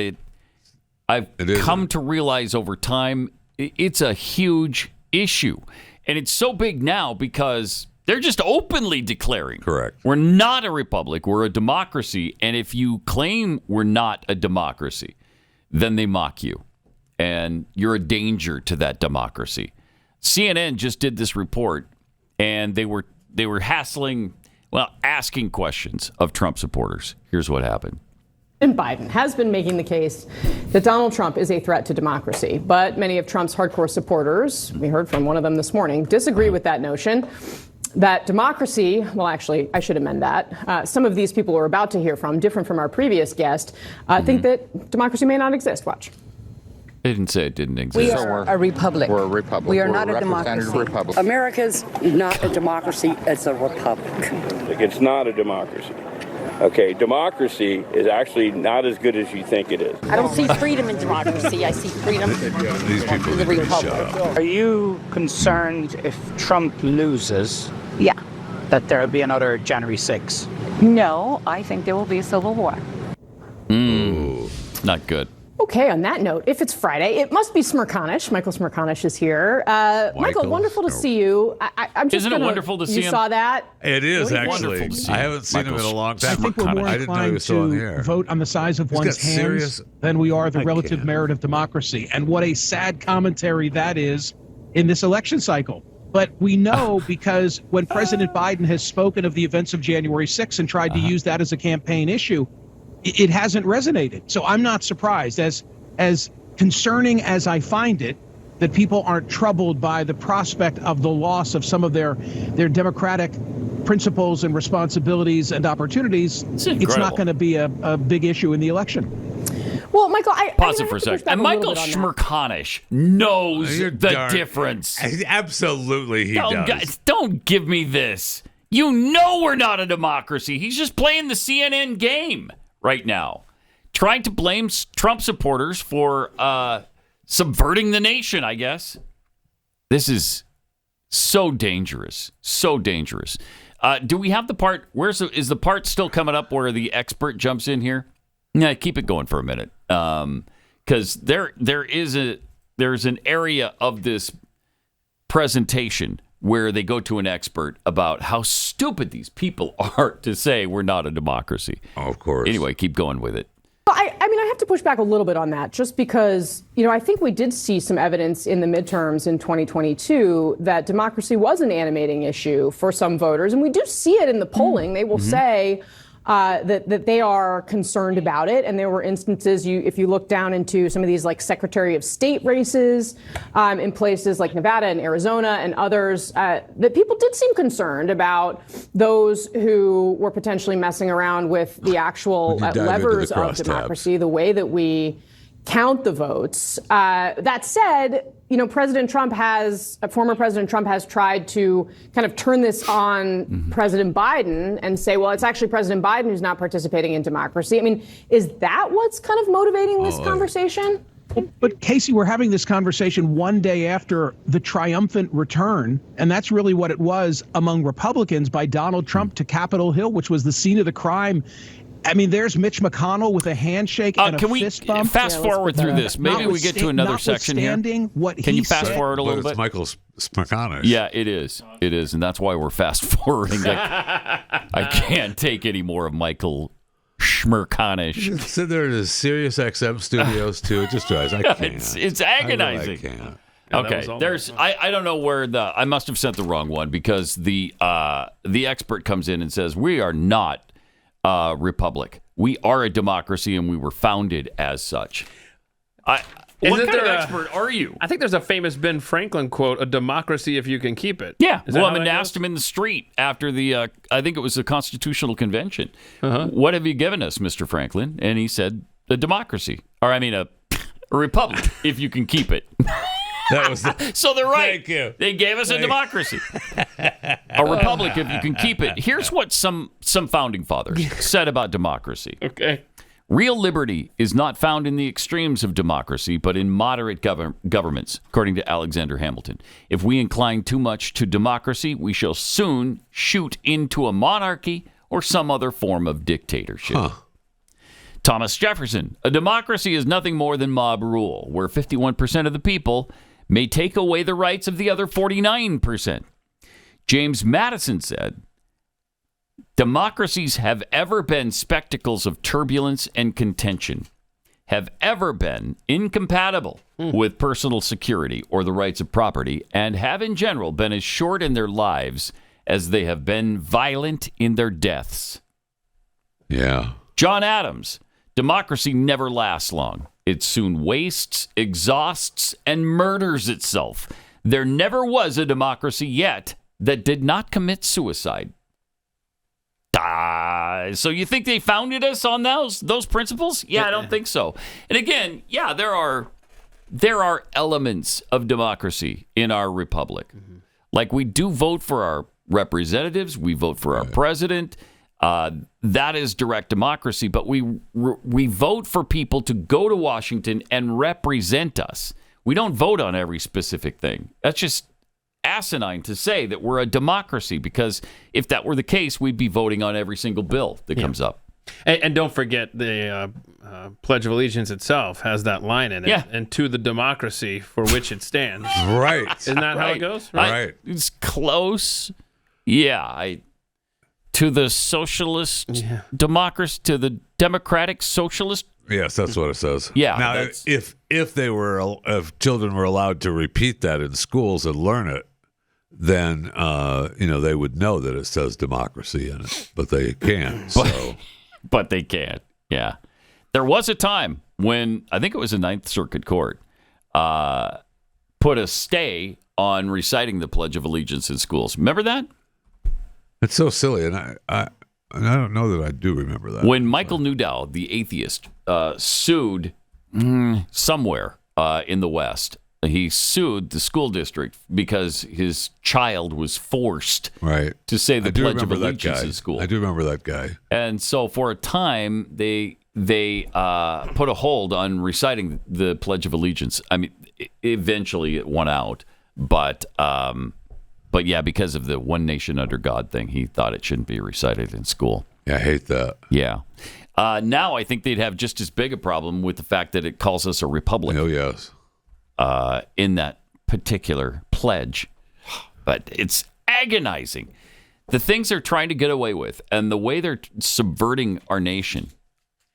I've come to realize over time it's a huge issue. And it's so big now because they're just openly declaring. Correct. We're not a republic. We're a democracy. And if you claim we're not a democracy, then they mock you. And you're a danger to that democracy. CNN just did this report, and they were asking questions of Trump supporters. Here's what happened. Biden has been making the case that Donald Trump is a threat to democracy. But many of Trump's hardcore supporters, we heard from one of them this morning, disagree with that notion. That democracy, well, actually, I should amend that. Some of these people we're about to hear from, different from our previous guest, think that democracy may not exist. Watch. They didn't say it didn't exist. We are a republic. We're a republic. We are We're not a democracy. Republic. America's not a democracy. It's a republic. It's not a democracy. Okay, democracy is actually not as good as you think it is. I don't see freedom in democracy. I see freedom in the republic. Are you concerned if Trump loses? Yeah. That there will be another January 6th? No, I think there will be a civil war. Not good. Okay, on that note, if it's Friday, it must be Smirkanish. Michael Smirkanish is here. Michael, wonderful to see you. I'm just Isn't it wonderful to see him? You saw that? It is, actually. I haven't seen him in a long time. I think we're more inclined to vote on the size of one's hands than we are the relative merit of democracy. And what a sad commentary that is in this election cycle. But we know because when President Biden has spoken of the events of January 6th and tried to use that as a campaign issue, it hasn't resonated. So I'm not surprised, as concerning as I find it, that people aren't troubled by the prospect of the loss of some of their democratic principles and responsibilities and opportunities. It's not going to be a big issue in the election. Well, Michael, pause it for a second. And Michael Smirkanish knows the difference. Absolutely, he does. Guys, don't give me this. You know we're not a democracy. He's just playing the CNN game right now, trying to blame Trump supporters for subverting the nation, I guess. This is so dangerous. So dangerous. Do we have the part? Is the part still coming up where the expert jumps in here? Yeah, keep it going for a minute. Because there's an area of this presentation where they go to an expert about how stupid these people are to say we're not a democracy. Oh, of course. Anyway, keep going with it. Well, I mean, I have to push back a little bit on that just because, I think we did see some evidence in the midterms in 2022 that democracy was an animating issue for some voters. And we do see it in the polling. They will say that they are concerned about it. And there were instances, if you look down into some of these like Secretary of State races in places like Nevada and Arizona and others, that people did seem concerned about those who were potentially messing around with the actual levers of democracy, the way that we count the votes. That said, former President Trump has tried to kind of turn this on President Biden and say, well, it's actually President Biden who's not participating in democracy. I mean, is that what's kind of motivating this conversation? But Casey, we're having this conversation one day after the triumphant return, and that's really what it was among Republicans by Donald Trump to Capitol Hill, which was the scene of the crime. I mean, there's Mitch McConnell with a handshake and a fist bump. Can we fast forward through this? Maybe we get to another section here. Can you fast forward a little bit? It's Michael Smirkanish. Yeah, it is. It is, and that's why we're fast forwarding. I can't take any more of Michael Smirkanish. Sit there in the Sirius XM studios too. It just drives. I can't. It's agonizing. I can't. Okay, I don't know where I must have sent the wrong one because the expert comes in and says we are not republic. We are a democracy, and we were founded as such. What kind of expert are you? I think there's a famous Ben Franklin quote: "A democracy if you can keep it." Yeah. Woman asked him in the street after the, I think it was the Constitutional Convention. What have you given us, Mr. Franklin? And he said, a democracy. Or I mean, a republic if you can keep it. That was so they're right. Thank you. They gave us a democracy. A republic if you can keep it. Here's what some founding fathers said about democracy. Okay. Real liberty is not found in the extremes of democracy, but in moderate governments, according to Alexander Hamilton. If we incline too much to democracy, we shall soon shoot into a monarchy or some other form of dictatorship. Thomas Jefferson, a democracy is nothing more than mob rule, where 51% of the people may take away the rights of the other 49%. James Madison said, democracies have ever been spectacles of turbulence and contention, have ever been incompatible with personal security or the rights of property, and have in general been as short in their lives as they have been violent in their deaths. Yeah. John Adams, democracy never lasts long. It soon wastes, exhausts, and murders itself. There never was a democracy yet that did not commit suicide. So you think they founded us on those principles? Yeah, I don't think so. And again, yeah, there are elements of democracy in our republic. Like we do vote for our representatives, we vote for our president. That is direct democracy, but we vote for people to go to Washington and represent us. We don't vote on every specific thing. That's just asinine to say that we're a democracy, because if that were the case, we'd be voting on every single bill that comes up. And don't forget the Pledge of Allegiance itself has that line in it. Yeah. And to the democracy for which it stands. Right. Isn't that how it goes? Right. It's close. Yeah. To the socialist democracy, to the democratic socialist. Yes, that's what it says. Yeah. Now, if children were allowed to repeat that in schools and learn it, then they would know that it says democracy in it, but they can't. But they can't. Yeah. There was a time when I think it was the Ninth Circuit Court put a stay on reciting the Pledge of Allegiance in schools. Remember that? It's so silly, and I don't know that I do remember that. When Michael Newdow, the atheist, sued somewhere in the West, he sued the school district because his child was forced to say the Pledge of Allegiance in school. I do remember that guy. And so for a time, they put a hold on reciting the Pledge of Allegiance. I mean, eventually it won out, but yeah, because of the one nation under God thing, he thought it shouldn't be recited in school. Yeah, I hate that. Yeah. Now I think they'd have just as big a problem with the fact that it calls us a republic. Oh, yes. In that particular pledge. But it's agonizing. The things they're trying to get away with and the way they're subverting our nation,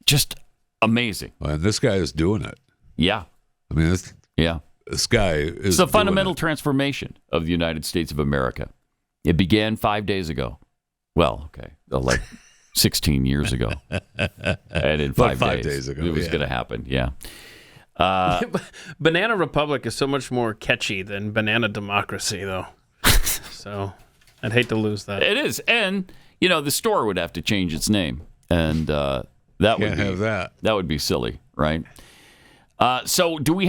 just amazing. And this guy is doing it. Yeah. I mean, this guy is It's a fundamental transformation of the United States of America. It began 5 days ago. Well, okay, like 16 years ago. And in 5 days ago, it was going to happen, yeah. Banana Republic is so much more catchy than Banana Democracy, though. So I'd hate to lose that. It is. And, the store would have to change its name. And that would be silly, right? So do we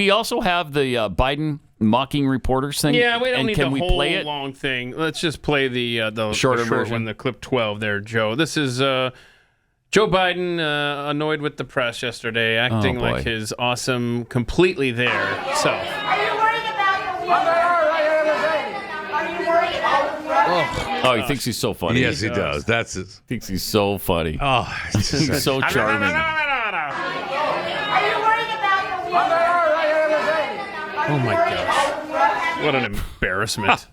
also have the Biden mocking reporters thing? Yeah, we don't need the whole play it? long thing. Let's just play the short version, one, the clip 12 there, Joe. This is Joe Biden annoyed with the press yesterday, acting like his awesome, completely there self. Are you worried about the Are you worried about Oh, he thinks he's so funny. Yes, he does. That's it. Thinks he's so funny. Oh, he's so charming. Are you worried about the Oh my gosh. What an embarrassment.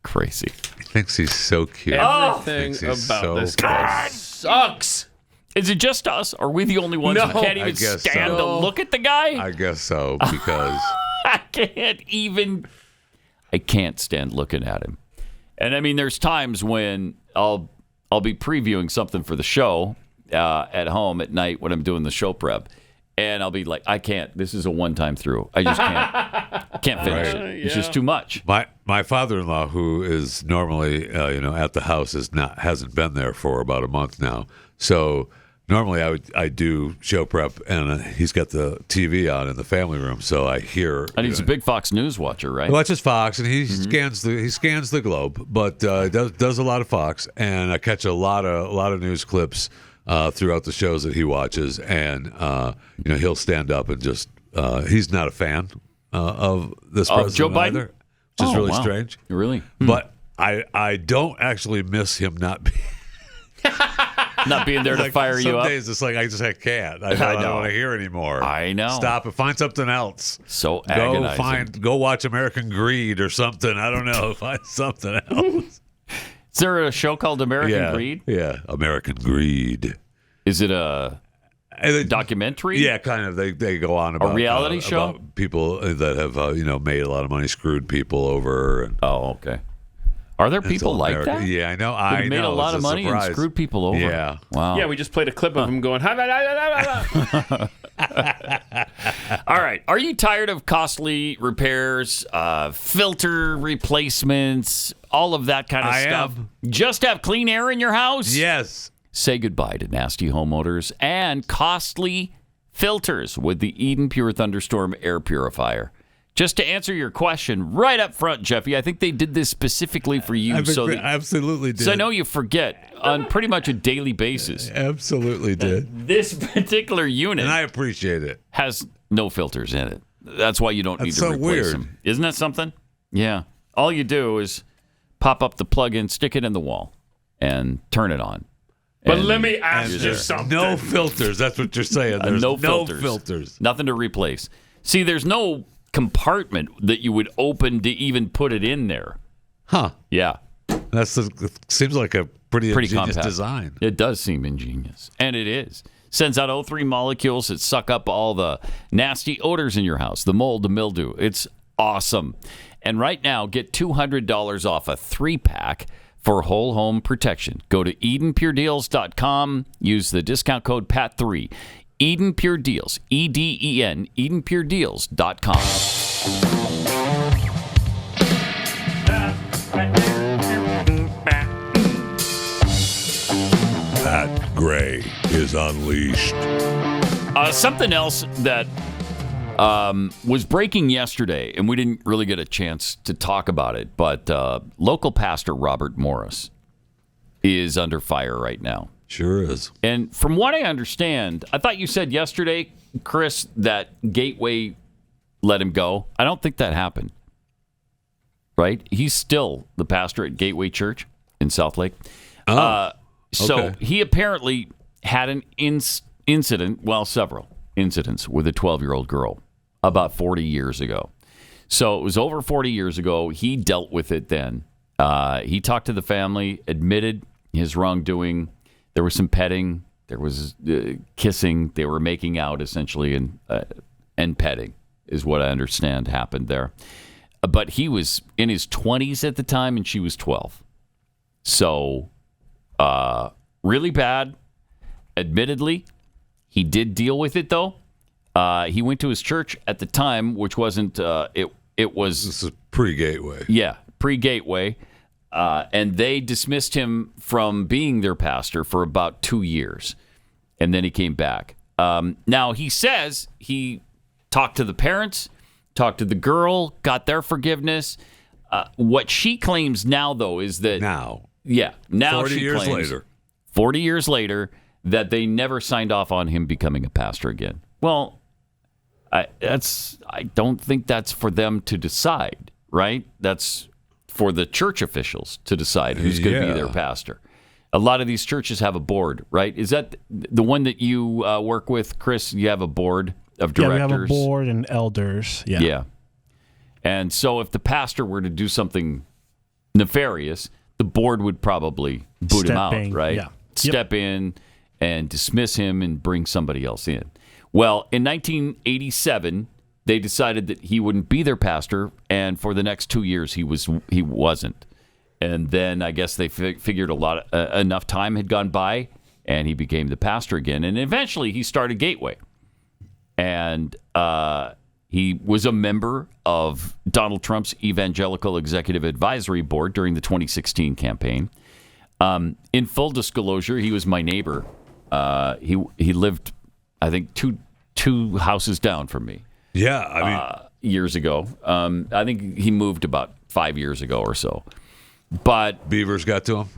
Crazy. He thinks he's so cute. Everything about this guy sucks. Is it just us? Are we the only ones who can't even stand to look at the guy? I guess so, because I can't stand looking at him. And I mean, there's times when I'll be previewing something for the show at home at night when I'm doing the show prep, and I'll be like, I can't. This is a one-time through. I just can't finish it. It's just too much. My father-in-law, who is normally at the house, hasn't been there for about a month now. So normally I do show prep, and he's got the TV on in the family room, so I hear. And he's a big Fox News watcher, right? He watches Fox, and he scans the globe, but does a lot of Fox, and I catch a lot of news clips throughout the shows that he watches, and he'll stand up and just he's not a fan of this president Joe Biden either, which is really strange. Really, but I don't actually miss him not being there to fire you up. Some days it's like I can't. I don't want to hear anymore. I know. Stop and find something else. So agonizing. Go watch American Greed or something. I don't know. Find something else. Is there a show called American Greed? Yeah, American Greed. Is it a documentary? Yeah, kind of. They go on about a reality show about people that have made a lot of money, screwed people over. Okay. Are there people like that? Yeah, I know. Who made a lot of money and screwed people over. Yeah. Wow. Yeah, we just played a clip of him going. All right. Are you tired of costly repairs, filter replacements, all of that kind of stuff? Just have clean air in your house? Yes. Say goodbye to nasty home odors and costly filters with the Eden Pure Thunderstorm air purifier. Just to answer your question right up front, Jeffy, I think they did this specifically for you. Absolutely did. So I know you forget on pretty much a daily basis. Absolutely did. This particular unit, and I appreciate it, has no filters in it. That's why you don't need to replace them. Isn't that something? Yeah. All you do is pop up the plug-in, stick it in the wall, and turn it on. But let me ask you something. No filters. That's what you're saying. There's no filters. Nothing to replace. See, there's no compartment that you would open to even put it in there. Huh. Yeah. Seems like a pretty ingenious compact design. It does seem ingenious. And it is. Sends out O3 molecules that suck up all the nasty odors in your house, the mold, the mildew. It's awesome. And right now, get $200 off a 3-pack for whole home protection. Go to EdenPureDeals.com. Use the discount code PAT3. Eden Pure Deals. EDEN. EdenPureDeals.com. Pat Gray is unleashed. Something else that was breaking yesterday, and we didn't really get a chance to talk about it, but local pastor Robert Morris is under fire right now. Sure is. And from what I understand, I thought you said yesterday, Chris, that Gateway let him go. I don't think that happened. Right? He's still the pastor at Gateway Church in Southlake. So he apparently had an incident, well, several incidents with a 12-year-old girl about 40 years ago. So it was over 40 years ago. He dealt with it then. He talked to the family, admitted his wrongdoing. There was some petting. There was kissing. They were making out, essentially, and petting is what I understand happened there. But he was in his 20s at the time, and she was 12. So really bad. Admittedly, he did deal with it, though. He went to his church at the time, which wasn't, it was... This is pre-Gateway. Yeah, pre-Gateway. And they dismissed him from being their pastor for about 2 years. And then he came back. Now, he says he talked to the parents, talked to the girl, got their forgiveness. What she claims now, though, is that... Now 40 years claims, later. 40 years later, that they never signed off on him becoming a pastor again. Well, I don't think that's for them to decide, right? That's for the church officials to decide who's going to be their pastor. A lot of these churches have a board, right? Is that the one that you work with, Chris? You have a board of directors? Yeah, we have a board and elders. Yeah. And so if the pastor were to do something nefarious, the board would probably boot him out, right? Yeah. Step in and dismiss him and bring somebody else in. Well, in 1987, they decided that he wouldn't be their pastor, and for the next 2 years, he wasn't. And then I guess they figured enough time had gone by, and he became the pastor again. And eventually, he started Gateway, and he was a member of Donald Trump's Evangelical Executive Advisory Board during the 2016 campaign. In full disclosure, he was my neighbor. He lived, I think, two houses down from me. Yeah, I mean, years ago. I think he moved about 5 years ago or so. But Beavers got to him.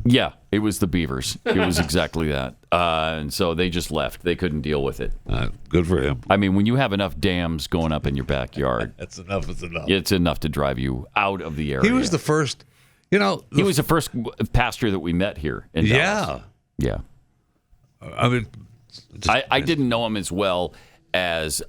Yeah, it was the Beavers. It was exactly that. And so they just left. They couldn't deal with it. Good for him. I mean, when you have enough dams going up in your backyard, that's enough. It's enough. It's enough to drive you out of the area. He was the first. He was the first pastor that we met here in Dallas. Yeah. I mean, I didn't know him as well as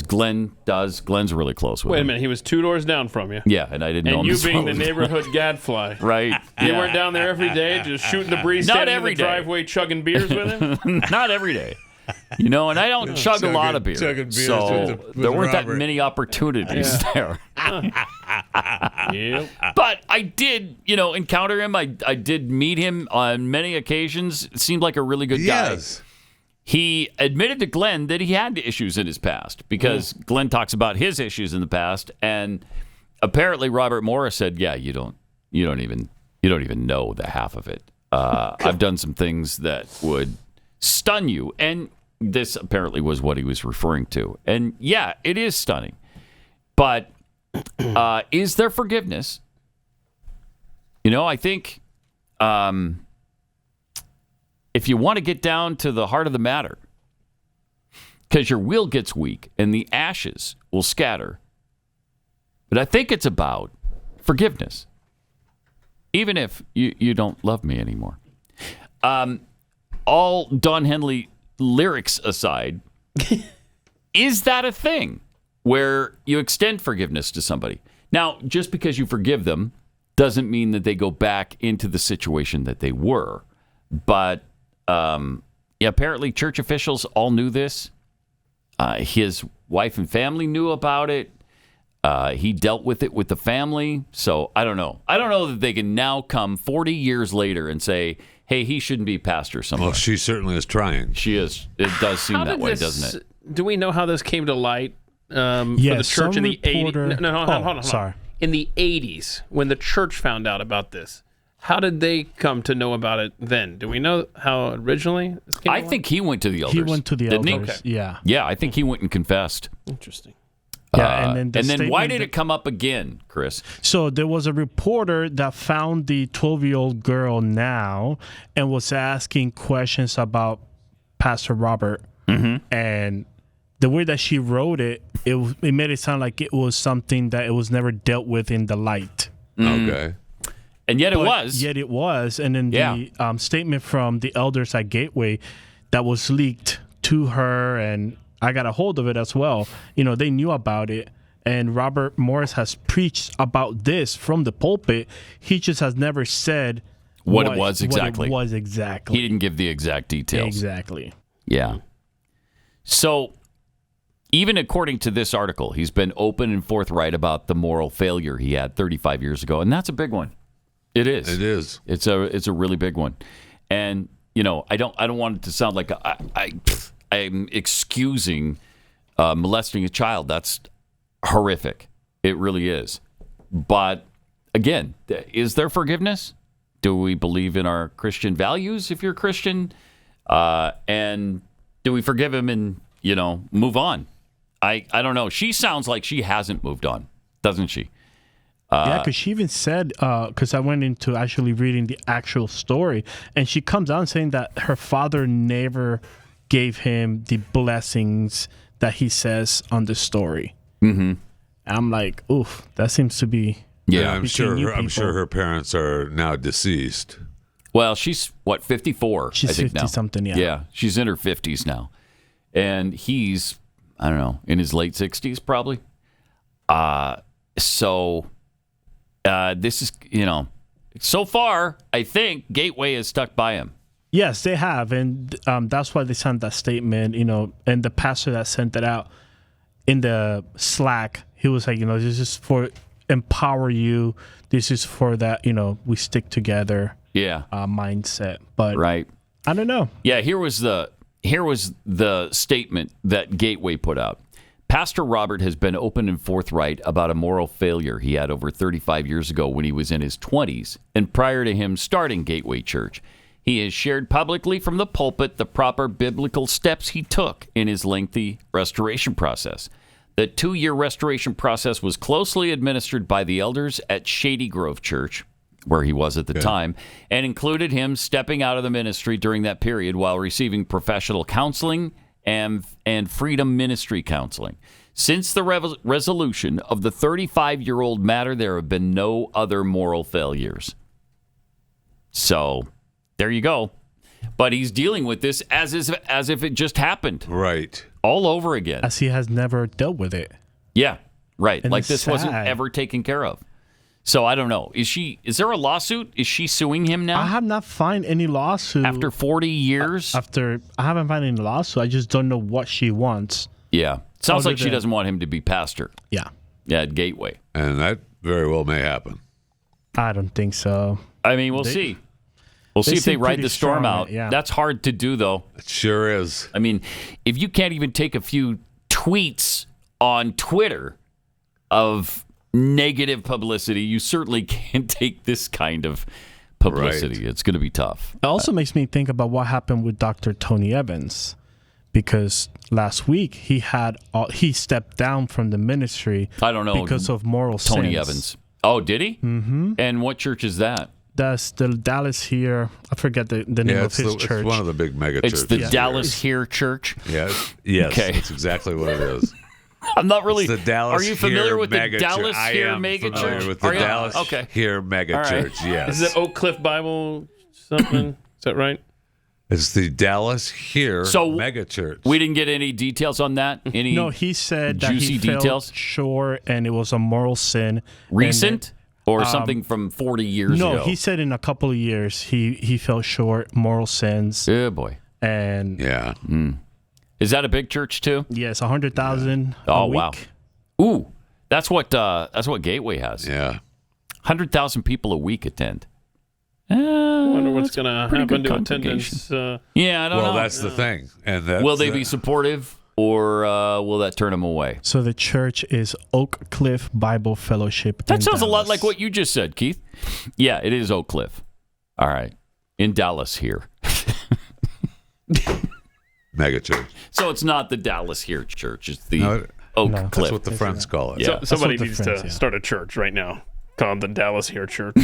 Glenn does. Glenn's really close with him. Wait a minute, he was 2 doors down from you. Yeah, and I didn't know him. And you as being well. the neighborhood gadfly. Right. You weren't down there every day just shooting the breeze, Not standing every in the day. driveway chugging beers with him? Not every day. And I don't chug a lot of beer. So there weren't that many opportunities there. Yep. But I did, encounter him. I did meet him on many occasions. It seemed like a really good guy. Yes. He admitted to Glenn that he had issues in his past because Glenn talks about his issues in the past, and apparently Robert Morris said, "Yeah, you don't even know the half of it. I've done some things that would stun you," and this apparently was what he was referring to. And yeah, it is stunning, but is there forgiveness? I think. If you want to get down to the heart of the matter, because your will gets weak and the ashes will scatter. But I think it's about forgiveness, even if you don't love me anymore. all Don Henley lyrics aside, is that a thing where you extend forgiveness to somebody? Now, just because you forgive them doesn't mean that they go back into the situation that they were. But apparently church officials all knew this. His wife and family knew about it. He dealt with it with the family. So I don't know. I don't know that they can now come 40 years later and say, hey, he shouldn't be pastor somewhere. Well, she certainly is trying. She is. It does seem that way, doesn't it? Do we know how this came to light for the church in the 80s? No, hold on. Sorry. In the 80s, when the church found out about this, how did they come to know about it then? Do we know how originally this came I think he went to the elders. He went to the didn't elders, he? yeah. Yeah, I think he went and confessed. Interesting. Yeah, and then why did it come up again, Chris? So there was a reporter that found the 12-year-old girl now and was asking questions about Pastor Robert. Mm-hmm. And the way that she wrote it, it made it sound like it was something that it was never dealt with in the light. Okay. And yet it was. Yet it was. And then the statement from the elders at Gateway that was leaked to her, and I got a hold of it as well. You know, they knew about it. And Robert Morris has preached about this from the pulpit. He just has never said what it was exactly. He didn't give the exact details. Exactly. Yeah. So even according to this article, he's been open and forthright about the moral failure he had 35 years ago. And that's a big one. It is. It is. It's a really big one. And, you know, I don't want it to sound like I'm excusing molesting a child. That's horrific. It really is. But again, is there forgiveness? Do we believe in our Christian values if you're a Christian? And do we forgive him and, you know, move on? I don't know. She sounds like she hasn't moved on, doesn't she? Yeah, because she even said, because I went into actually reading the actual story, and she comes out saying that her father never gave him the blessings that he says on the story. Mm-hmm. I'm like, oof, that seems to be. Yeah, I'm sure her parents are now deceased. Well, she's 54. She's I think 50 now. something. Yeah. Yeah, she's in her 50s now, and he's, I don't know, in his late 60s probably. This is, you know, so far I think Gateway has stuck by him. Yes, they have, and that's why they sent that statement. You know, and the pastor that sent it out in the Slack, he was like, you know, this is for empower you. This is for that, you know, we stick together. Yeah. Mindset. But right. I don't know. Yeah, here was the statement that Gateway put out. Pastor Robert has been open and forthright about a moral failure he had over 35 years ago when he was in his 20s and prior to him starting Gateway Church. He has shared publicly from the pulpit the proper biblical steps he took in his lengthy restoration process. The 2-year restoration process was closely administered by the elders at Shady Grove Church, where he was at the time, and included him stepping out of the ministry during that period while receiving professional counseling and freedom ministry counseling. Since the resolution of the 35-year-old matter, there have been no other moral failures. So, there you go. But he's dealing with this as if it just happened. Right. All over again. As he has never dealt with it. Yeah, right. And like this wasn't ever taken care of. So I don't know. Is there a lawsuit? Is she suing him now? I have not found any lawsuit. After 40 years? I haven't found any lawsuit. I just don't know what she wants. Yeah. Sounds like she doesn't want him to be pastor. Yeah. Yeah, at Gateway. And that very well may happen. I don't think so. I mean, we'll see. We'll see if they ride the storm out. Yeah. That's hard to do, though. It sure is. I mean, if you can't even take a few tweets on Twitter of negative publicity, you certainly can't take this kind of publicity. Right. It's going to be tough. It also makes me think about what happened with Dr. Tony Evans, because last week he stepped down from the ministry. I don't know because of moral Tony sins. Evans. Oh, did he? Mm-hmm. And what church is that? That's the Dallas Here. I forget the name of his church. It's one of the big mega churches. It's the Dallas Here Church? Yeah. Yes. Okay. That's exactly what it is. I'm not really. It's the Dallas Are you familiar Here with mega the Dallas church. Here I am mega familiar church? with the Dallas Here mega All right. church. Yes. Is it Oak Cliff Bible something? Is that right? It's the Dallas Here mega church. We didn't get any details on that? Any No, he said that juicy he fell details? short and it was a moral sin. Recent? Or something from 40 years ago? No, he said in a couple of years he fell short, moral sins. Oh, boy. And yeah. Is that a big church, too? Yes, 100,000 Oh, a week. wow. Ooh, that's what Gateway has. Yeah. 100,000 people a week attend. I wonder what's going to happen to attendance. I don't know. Well, that's the thing. And will they be supportive, or will that turn them away? So the church is Oak Cliff Bible Fellowship. That sounds a lot like what you just said, Keith. Yeah, it is Oak Cliff. All right. In Dallas Here. Mega church. So it's not the Dallas Here church. It's the Oak Cliff. That's what the Friends call it. Yeah. So somebody needs to start a church right now called the Dallas Here Church.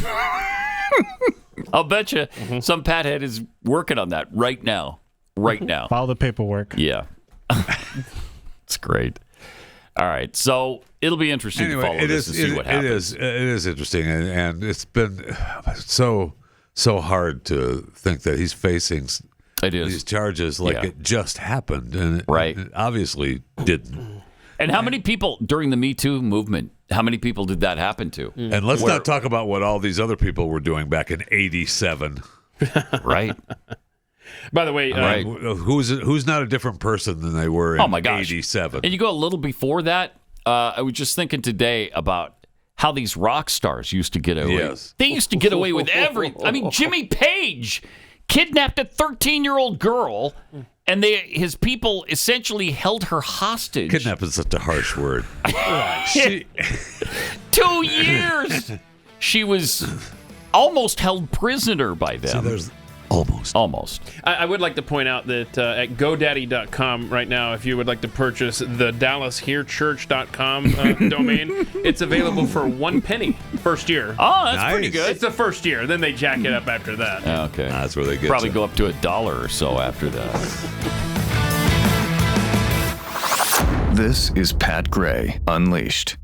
I'll bet you some pathead is working on that right now. Right now. File the paperwork. Yeah. It's great. All right. So it'll be interesting to follow this and see what happens. It is interesting. And it's been so hard to think that he's facing these charges like it just happened. And it obviously didn't. And how many people during the Me Too movement, how many people did that happen to? And let's not talk about what all these other people were doing back in '87. Right. By the way, who's not a different person than they were in '87? And you go a little before that. I was just thinking today about how these rock stars used to get away. Yes. They used to get away with everything. I mean, Jimmy Page kidnapped a 13-year-old girl, and his people essentially held her hostage. Kidnap is such a harsh word. 2 years. She was almost held prisoner by them. So there's almost. I would like to point out that at GoDaddy.com right now, if you would like to purchase the DallasHereChurch.com domain, it's available for 1 penny first year. Oh, that's pretty good. It's the first year. Then they jack it up after that. Okay. That's where they get probably go up to $1 or so after that. This is Pat Gray Unleashed.